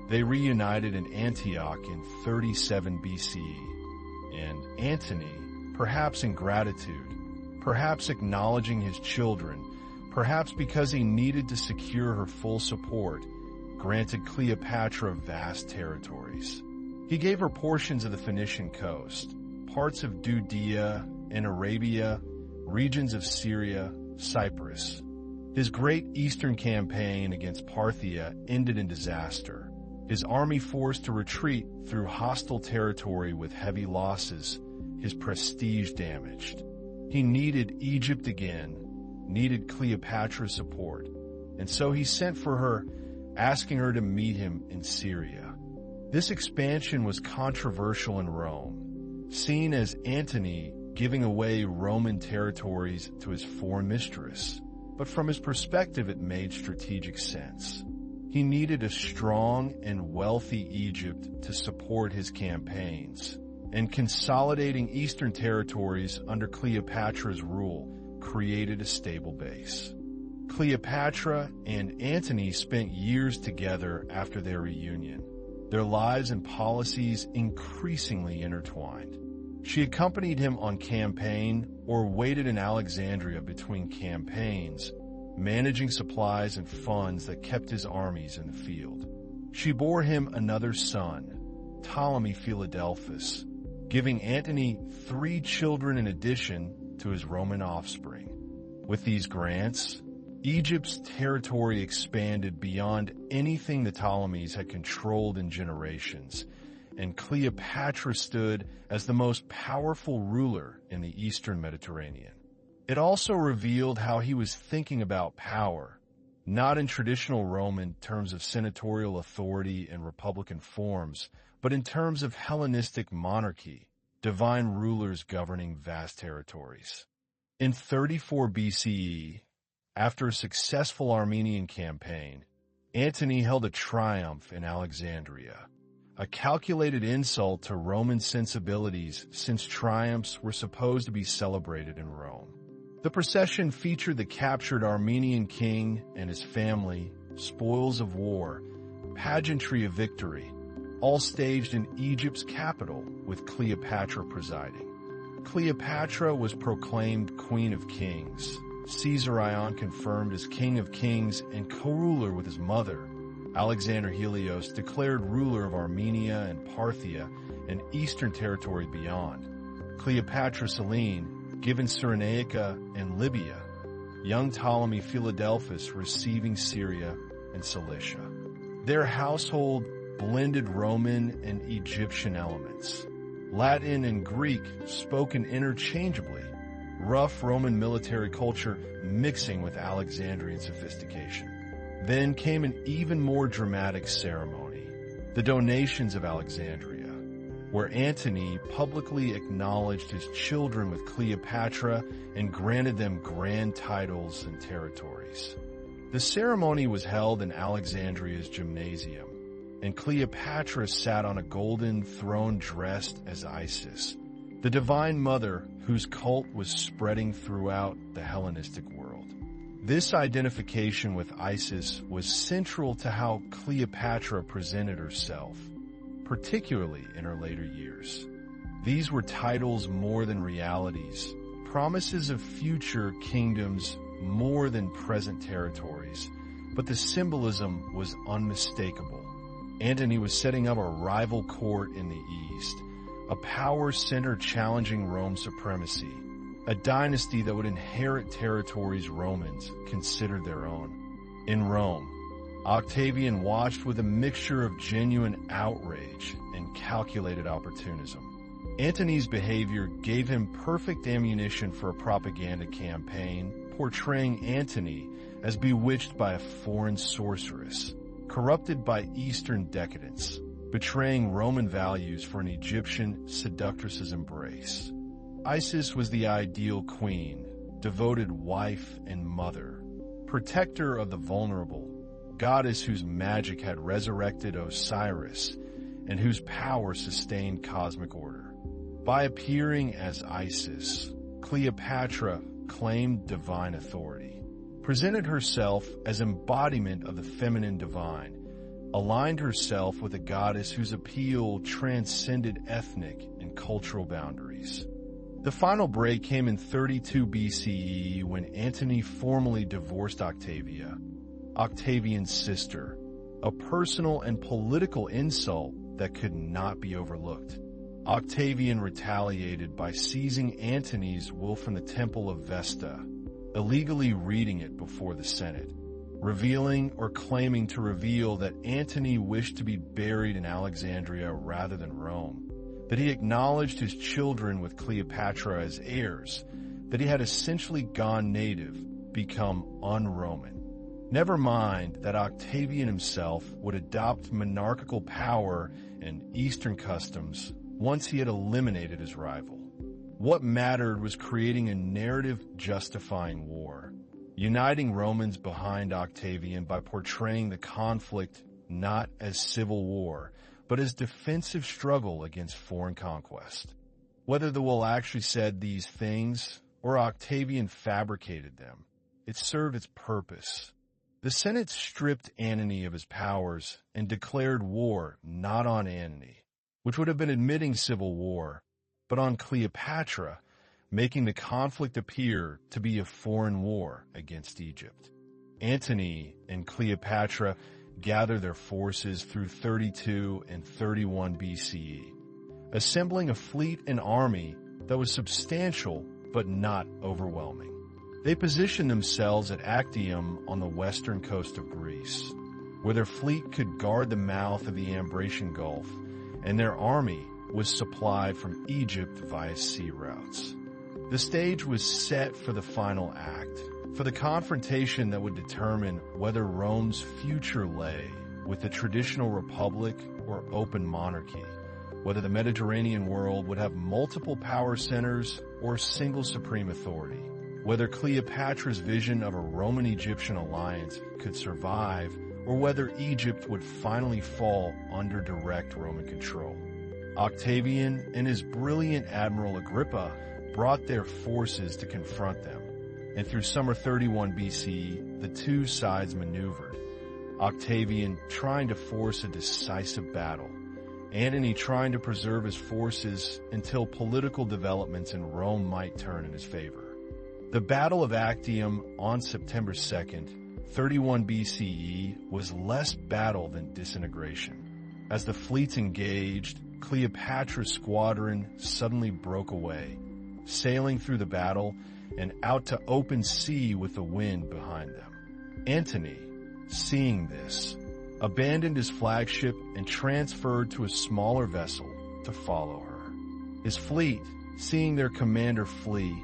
[SPEAKER 1] They reunited in Antioch in 37 BCE, and Antony, perhaps in gratitude, perhaps acknowledging his children, perhaps because he needed to secure her full support, granted Cleopatra vast territories. He gave her portions of the Phoenician coast, parts of Judea and Arabia, regions of Syria, Cyprus. His great eastern campaign against Parthia ended in disaster. His army forced to retreat through hostile territory with heavy losses, his prestige damaged. He needed Egypt again, needed Cleopatra's support, and so he sent for her, asking her to meet him in Syria. This expansion was controversial in Rome, seen as Antony giving away Roman territories to his foreign mistress, but from his perspective it made strategic sense. He needed a strong and wealthy Egypt to support his campaigns, and consolidating eastern territories under Cleopatra's rule created a stable base. Cleopatra and Antony spent years together after their reunion, their lives and policies increasingly intertwined. She accompanied him on campaign or waited in Alexandria between campaigns, managing supplies and funds that kept his armies in the field. She bore him another son, Ptolemy Philadelphus, giving Antony 3 children in addition to his Roman offspring. With these grants, Egypt's territory expanded beyond anything the Ptolemies had controlled in generations, and Cleopatra stood as the most powerful ruler in the eastern Mediterranean. It also revealed how he was thinking about power, not in traditional Roman terms of senatorial authority and republican forms, but in terms of Hellenistic monarchy, divine rulers governing vast territories. In 34 BCE, after a successful Armenian campaign, Antony held a triumph in Alexandria, a calculated insult to Roman sensibilities since triumphs were supposed to be celebrated in Rome. The procession featured the captured Armenian king and his family, spoils of war, pageantry of victory, all staged in Egypt's capital with Cleopatra presiding. Cleopatra was proclaimed Queen of Kings, Caesar Ion confirmed as King of Kings and co-ruler with his mother. Alexander Helios declared ruler of Armenia and Parthia and eastern territory beyond. Cleopatra Selene given Cyrenaica and Libya. Young Ptolemy Philadelphus receiving Syria and Cilicia. Their household blended Roman and Egyptian elements. Latin and Greek spoken interchangeably, rough Roman military culture mixing with Alexandrian sophistication. Then came an even more dramatic ceremony, the donations of Alexandria, where Antony publicly acknowledged his children with Cleopatra and granted them grand titles and territories. The ceremony was held in Alexandria's gymnasium, and Cleopatra sat on a golden throne dressed as Isis, the divine mother whose cult was spreading throughout the Hellenistic world. This identification with Isis was central to how Cleopatra presented herself, particularly in her later years. These were titles more than realities, promises of future kingdoms more than present territories, but the symbolism was unmistakable. Antony was setting up a rival court in the east, a power center challenging Rome's supremacy, a dynasty that would inherit territories Romans considered their own. In Rome, Octavian watched with a mixture of genuine outrage and calculated opportunism. Antony's behavior gave him perfect ammunition for a propaganda campaign, portraying Antony as bewitched by a foreign sorceress, corrupted by Eastern decadence, betraying Roman values for an Egyptian seductress's embrace. Isis was the ideal queen, devoted wife and mother, protector of the vulnerable, goddess whose magic had resurrected Osiris and whose power sustained cosmic order. By appearing as Isis, Cleopatra claimed divine authority, presented herself as embodiment of the feminine divine, aligned herself with a goddess whose appeal transcended ethnic and cultural boundaries. The final break came in 32 BCE when Antony formally divorced Octavia, Octavian's sister, a personal and political insult that could not be overlooked. Octavian retaliated by seizing Antony's will from the Temple of Vesta, illegally reading it before the Senate, revealing or claiming to reveal that Antony wished to be buried in Alexandria rather than Rome, that he acknowledged his children with Cleopatra as heirs, that he had essentially gone native, become un-Roman. Never mind that Octavian himself would adopt monarchical power and Eastern customs once he had eliminated his rival. What mattered was creating a narrative justifying war, uniting Romans behind Octavian by portraying the conflict not as civil war, but as defensive struggle against foreign conquest. Whether the will actually said these things or Octavian fabricated them, it served its purpose. The Senate stripped Antony of his powers and declared war not on Antony, which would have been admitting civil war, but on Cleopatra, making the conflict appear to be a foreign war against Egypt. Antony and Cleopatra gathered their forces through 32 and 31 BCE, assembling a fleet and army that was substantial but not overwhelming. They positioned themselves at Actium on the western coast of Greece, where their fleet could guard the mouth of the Ambracian Gulf, and their army was supplied from Egypt via sea routes. The stage was set for the final act, for the confrontation that would determine whether Rome's future lay with the traditional republic or open monarchy, whether the Mediterranean world would have multiple power centers or a single supreme authority, whether Cleopatra's vision of a Roman-Egyptian alliance could survive, or whether Egypt would finally fall under direct Roman control. Octavian and his brilliant Admiral Agrippa brought their forces to confront them, and through summer 31 BCE, the two sides maneuvered, Octavian trying to force a decisive battle, Antony trying to preserve his forces until political developments in Rome might turn in his favor. The Battle of Actium on September 2nd, 31 BCE, was less battle than disintegration. As the fleets engaged, Cleopatra's squadron suddenly broke away, sailing through the battle and out to open sea with the wind behind them. Antony, seeing this, abandoned his flagship and transferred to a smaller vessel to follow her. His fleet, seeing their commander flee,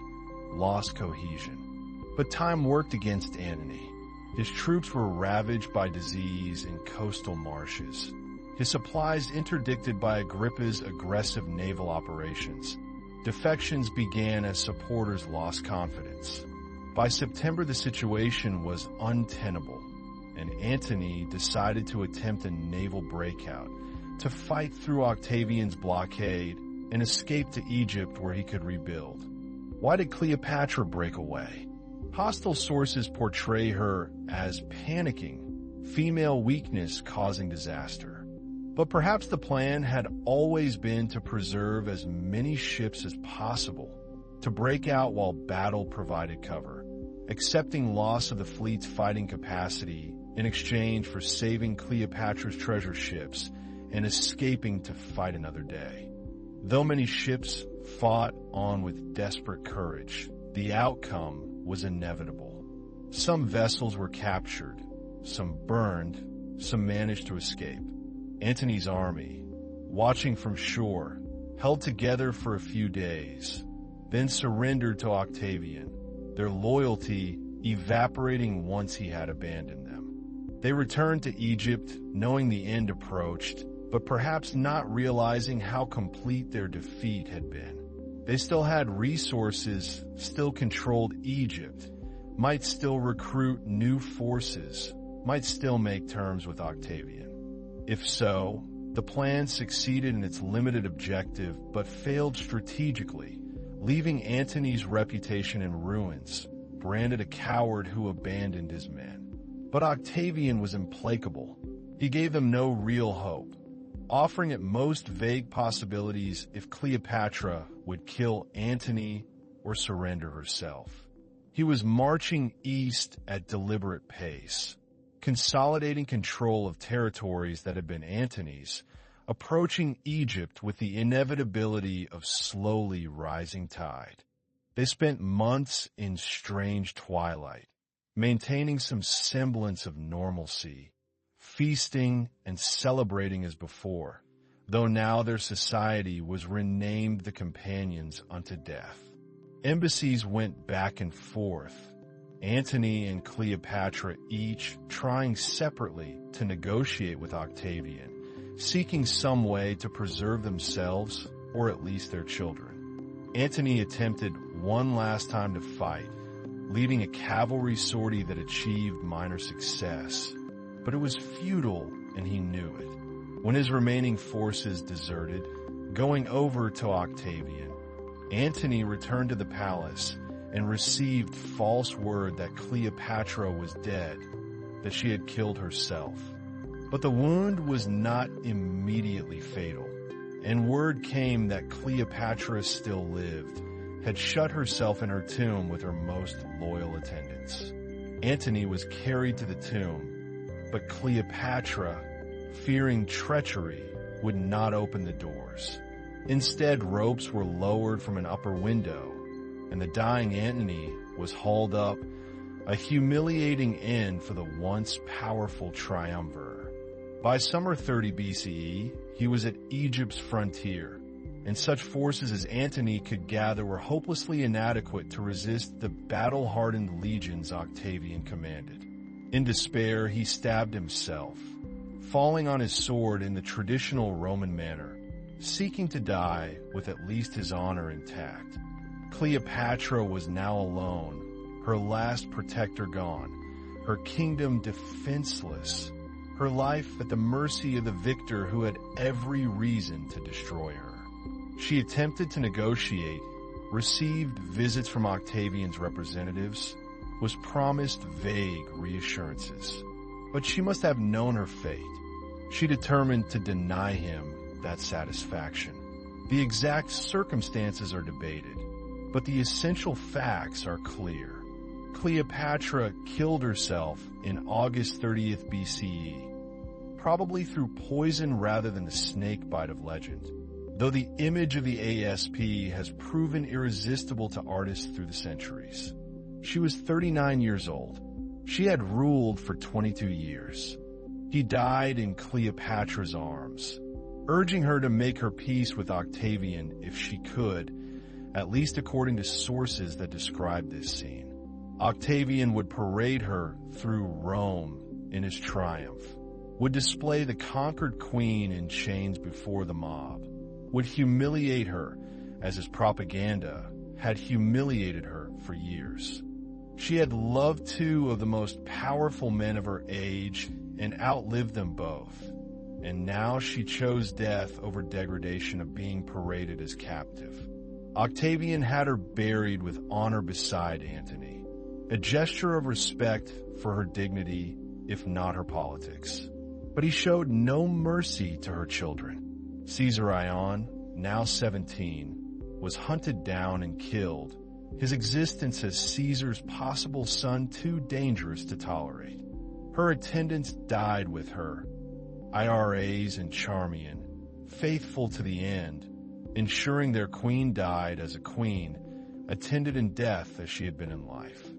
[SPEAKER 1] lost cohesion. But time worked against Antony. His troops were ravaged by disease in coastal marshes, his supplies interdicted by Agrippa's aggressive naval operations. Defections began as supporters lost confidence. By September, the situation was untenable, and Antony decided to attempt a naval breakout to fight through Octavian's blockade and escape to Egypt where he could rebuild. Why did Cleopatra break away? Hostile sources portray her as panicking, female weakness causing disaster. But perhaps the plan had always been to preserve as many ships as possible, to break out while battle provided cover, accepting loss of the fleet's fighting capacity in exchange for saving Cleopatra's treasure ships and escaping to fight another day. Though many ships fought on with desperate courage, the outcome was inevitable. Some vessels were captured, some burned, some managed to escape. Antony's army, watching from shore, held together for a few days, then surrendered to Octavian, their loyalty evaporating once he had abandoned them. They returned to Egypt, knowing the end approached, but perhaps not realizing how complete their defeat had been. They still had resources, still controlled Egypt, might still recruit new forces, might still make terms with Octavian. If so, the plan succeeded in its limited objective but failed strategically, leaving Antony's reputation in ruins, branded a coward who abandoned his men. But Octavian was implacable. He gave them no real hope, offering at most vague possibilities if Cleopatra would kill Antony or surrender herself. He was marching east at deliberate pace, consolidating control of territories that had been Antony's, approaching Egypt with the inevitability of slowly rising tide. They spent months in strange twilight, maintaining some semblance of normalcy, feasting and celebrating as before, though now their society was renamed the Companions unto Death. Embassies went back and forth, Antony and Cleopatra each trying separately to negotiate with Octavian, seeking some way to preserve themselves or at least their children. Antony attempted one last time to fight, leading a cavalry sortie that achieved minor success, but it was futile and he knew it. When his remaining forces deserted, going over to Octavian, Antony returned to the palace and received false word that Cleopatra was dead, that she had killed herself. But the wound was not immediately fatal, and word came that Cleopatra still lived, had shut herself in her tomb with her most loyal attendants. Antony was carried to the tomb, but Cleopatra, fearing treachery, would not open the doors. Instead, ropes were lowered from an upper window, and the dying Antony was hauled up, a humiliating end for the once powerful triumvirate. By summer 30 BCE, he was at Egypt's frontier, and such forces as Antony could gather were hopelessly inadequate to resist the battle-hardened legions Octavian commanded. In despair, he stabbed himself, falling on his sword in the traditional Roman manner, seeking to die with at least his honor intact. Cleopatra was now alone, her last protector gone, her kingdom defenseless, her life at the mercy of the victor who had every reason to destroy her. She attempted to negotiate, received visits from Octavian's representatives, was promised vague reassurances. But she must have known her fate. She determined to deny him that satisfaction. The exact circumstances are debated, but the essential facts are clear. Cleopatra killed herself in August 30th BCE, probably through poison rather than the snake bite of legend, though the image of the ASP has proven irresistible to artists through the centuries. She was 39 years old. She had ruled for 22 years. He died in Cleopatra's arms, urging her to make her peace with Octavian if she could, at least according to sources that describe this scene. Octavian would parade her through Rome in his triumph, would display the conquered queen in chains before the mob, would humiliate her as his propaganda had humiliated her for years. She had loved two of the most powerful men of her age and outlived them both, and now she chose death over degradation of being paraded as captive. Octavian had her buried with honor beside Antony, a gesture of respect for her dignity, if not her politics. But he showed no mercy to her children. Caesar Ion, now 17, was hunted down and killed, his existence as Caesar's possible son too dangerous to tolerate. Her attendants died with her, IRAs and Charmian, faithful to the end, ensuring their queen died as a queen, attended in death as she had been in life.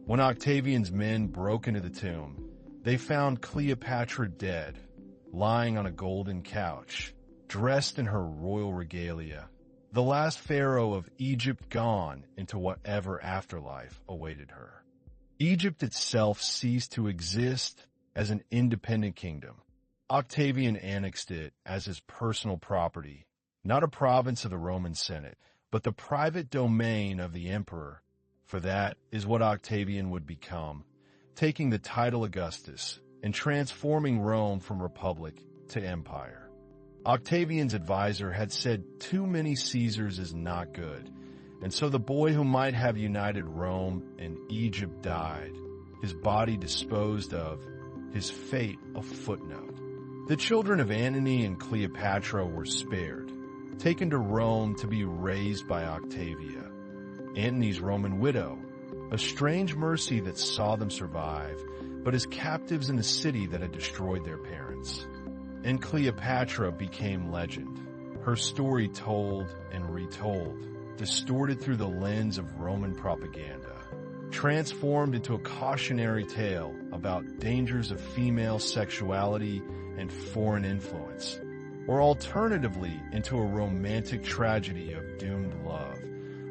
[SPEAKER 1] When Octavian's men broke into the tomb, they found Cleopatra dead, lying on a golden couch, dressed in her royal regalia, the last pharaoh of Egypt gone into whatever afterlife awaited her. Egypt itself ceased to exist as an independent kingdom. Octavian annexed it as his personal property, not a province of the Roman Senate, but the private domain of the emperor, for that is what Octavian would become, taking the title Augustus and transforming Rome from republic to empire. Octavian's advisor had said too many Caesars is not good, and so the boy who might have united Rome and Egypt died, his body disposed of, his fate a footnote. The children of Antony and Cleopatra were spared, taken to Rome to be raised by Octavia, Antony's Roman widow, a strange mercy that saw them survive, but as captives in a city that had destroyed their parents. And Cleopatra became legend, her story told and retold, distorted through the lens of Roman propaganda, transformed into a cautionary tale about dangers of female sexuality and foreign influence, or alternatively into a romantic tragedy of doomed love,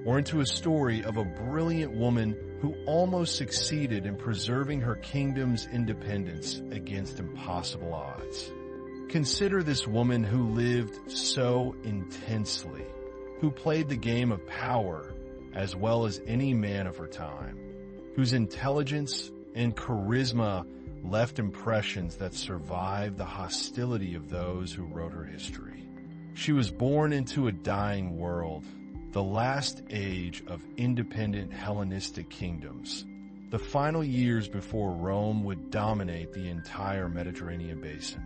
[SPEAKER 1] or into a story of a brilliant woman who almost succeeded in preserving her kingdom's independence against impossible odds. Consider this woman who lived so intensely, who played the game of power as well as any man of her time, whose intelligence and charisma left impressions that survived the hostility of those who wrote her history. She was born into a dying world, the last age of independent Hellenistic kingdoms, the final years before Rome would dominate the entire Mediterranean basin.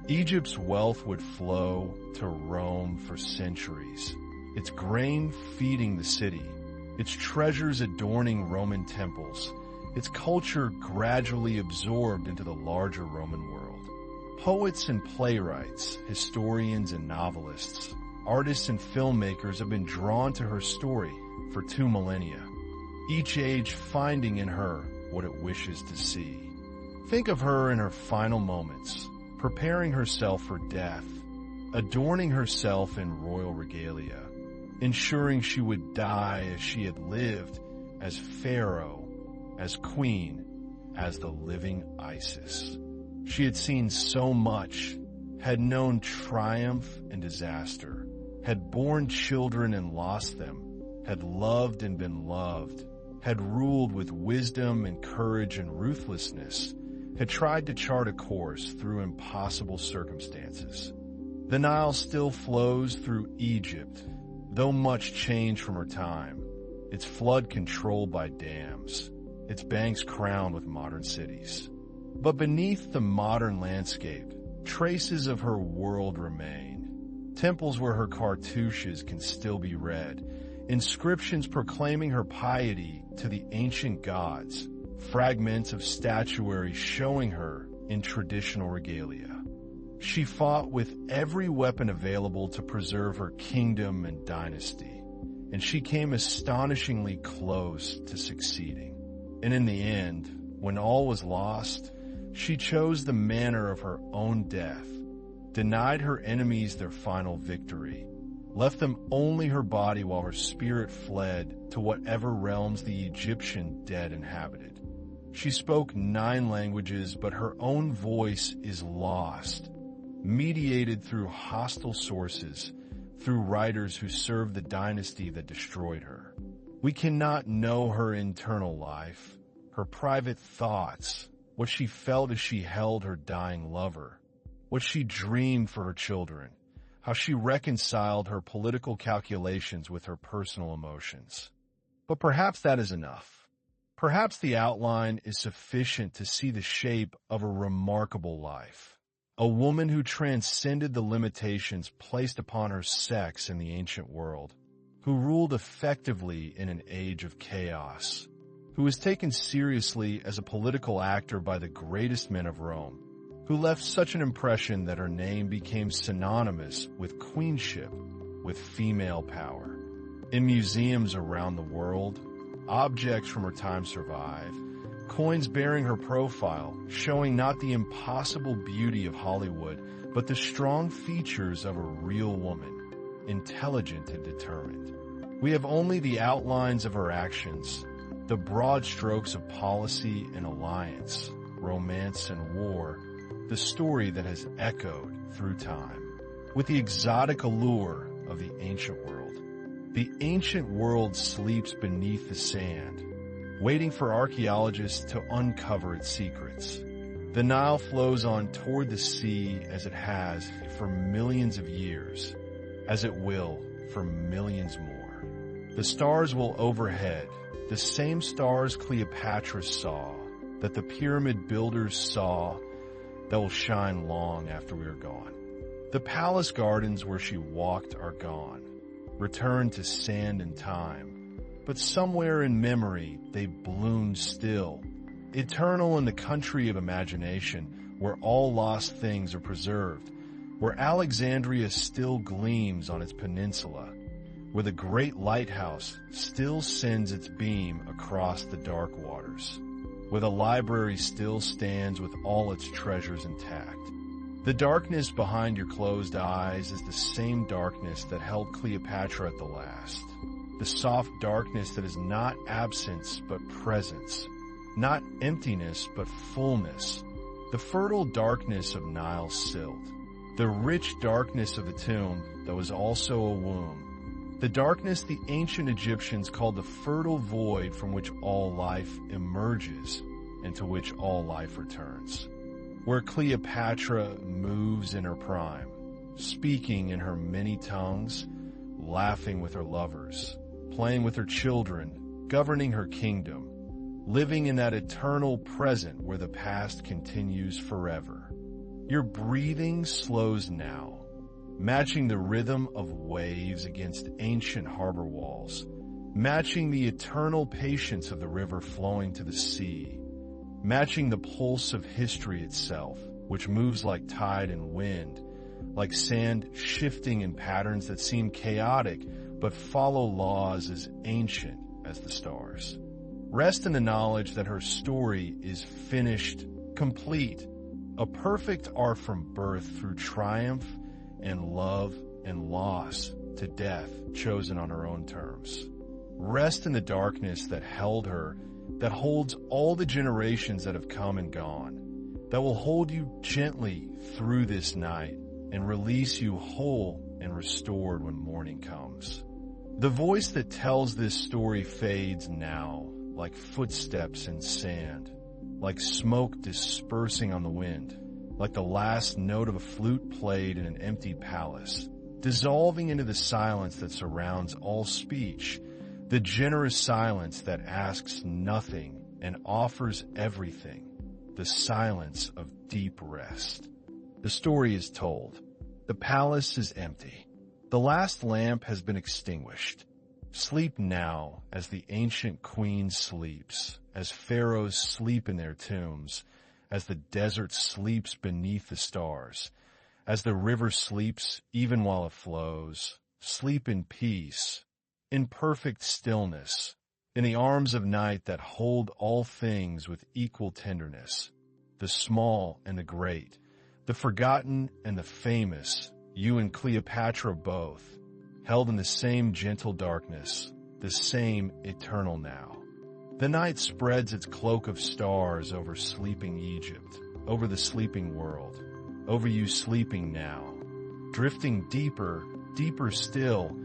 [SPEAKER 1] Egypt's wealth would flow to Rome for centuries, its grain feeding the city, its treasures adorning Roman temples, its culture gradually absorbed into the larger Roman world. Poets and playwrights, historians and novelists, artists and filmmakers have been drawn to her story for 2 millennia, each age finding in her what it wishes to see. Think of her in her final moments, preparing herself for death, adorning herself in royal regalia, ensuring she would die as she had lived, as pharaoh, as queen, as the living Isis. She had seen so much, had known triumph and disaster, had borne children and lost them, had loved and been loved, had ruled with wisdom and courage and ruthlessness, had tried to chart a course through impossible circumstances. The Nile still flows through Egypt, though much changed from her time, its flood controlled by dams, its banks crowned with modern cities. But beneath the modern landscape, traces of her world remain. Temples where her cartouches can still be read, inscriptions proclaiming her piety to the ancient gods, fragments of statuary showing her in traditional regalia. She fought with every weapon available to preserve her kingdom and dynasty, and she came astonishingly close to succeeding. And in the end, when all was lost, she chose the manner of her own death, denied her enemies their final victory, left them only her body while her spirit fled to whatever realms the Egyptian dead inhabited. She spoke 9 languages, but her own voice is lost, mediated through hostile sources, through writers who served the dynasty that destroyed her. We cannot know her internal life, her private thoughts, what she felt as she held her dying lover, what she dreamed for her children, how she reconciled her political calculations with her personal emotions. But perhaps that is enough. Perhaps the outline is sufficient to see the shape of a remarkable life. A woman who transcended the limitations placed upon her sex in the ancient world, who ruled effectively in an age of chaos, who was taken seriously as a political actor by the greatest men of Rome, who left such an impression that her name became synonymous with queenship, with female power. In museums around the world, objects from her time survive, coins bearing her profile, showing not the impossible beauty of Hollywood, but the strong features of a real woman, intelligent and determined. We have only the outlines of her actions, the broad strokes of policy and alliance, romance and war, the story that has echoed through time, with the exotic allure of the ancient world. The ancient world sleeps beneath the sand, waiting for archaeologists to uncover its secrets. The Nile flows on toward the sea as it has for millions of years, as it will for millions more. The stars will overhead, the same stars Cleopatra saw, that the pyramid builders saw, that will shine long after we are gone. The palace gardens where she walked are gone, returned to sand and time, but somewhere in memory they bloom still, eternal in the country of imagination, where all lost things are preserved, where Alexandria still gleams on its peninsula, where the great lighthouse still sends its beam across the dark waters, where the library still stands with all its treasures intact. The darkness behind your closed eyes is the same darkness that held Cleopatra at the last. The soft darkness that is not absence but presence, not emptiness but fullness. The fertile darkness of Nile silt. The rich darkness of the tomb that was also a womb. The darkness the ancient Egyptians called the fertile void from which all life emerges and to which all life returns. Where Cleopatra moves in her prime, speaking in her many tongues, laughing with her lovers, playing with her children, governing her kingdom, living in that eternal present where the past continues forever. Your breathing slows now, matching the rhythm of waves against ancient harbor walls, matching the eternal patience of the river flowing to the sea, matching the pulse of history itself, which moves like tide and wind, like sand shifting in patterns that seem chaotic but follow laws as ancient as the stars. Rest in the knowledge that her story is finished, complete, a perfect arc from birth through triumph and love and loss to death chosen on her own terms. Rest in the darkness that held her, that holds all the generations that have come and gone, that will hold you gently through this night and release you whole and restored when morning comes. The voice that tells this story fades now, like footsteps in sand, like smoke dispersing on the wind, like the last note of a flute played in an empty palace, dissolving into the silence that surrounds all speech, the generous silence that asks nothing and offers everything, the silence of deep rest. The story is told. The palace is empty. The last lamp has been extinguished. Sleep now as the ancient queen sleeps, as pharaohs sleep in their tombs, as the desert sleeps beneath the stars, as the river sleeps even while it flows. Sleep in peace, in perfect stillness, in the arms of night that hold all things with equal tenderness, the small and the great, the forgotten and the famous, you and Cleopatra both, held in the same gentle darkness, the same eternal now. The night spreads its cloak of stars over sleeping Egypt, over the sleeping world, over you sleeping now, drifting deeper, deeper still,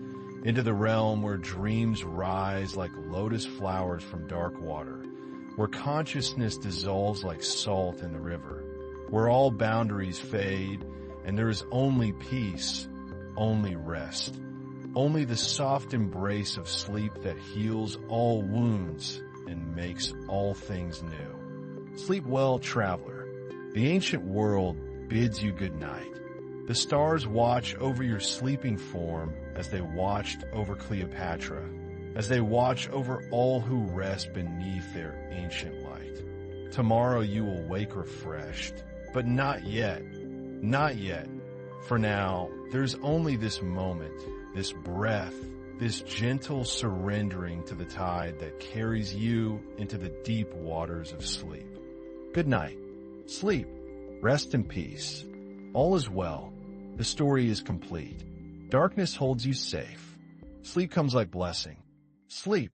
[SPEAKER 1] into the realm where dreams rise like lotus flowers from dark water, where consciousness dissolves like salt in the river, where all boundaries fade and there is only peace, only rest, only the soft embrace of sleep that heals all wounds and makes all things new. Sleep well, traveler. The ancient world bids you good night. The stars watch over your sleeping form as they watched over Cleopatra, as they watch over all who rest beneath their ancient light. Tomorrow you will wake refreshed, but not yet, not yet. For now, there's only this moment, this breath, this gentle surrendering to the tide that carries you into the deep waters of sleep. Good night. Sleep. Rest in peace. All is well. The story is complete. Darkness holds you safe. Sleep comes like blessing. Sleep.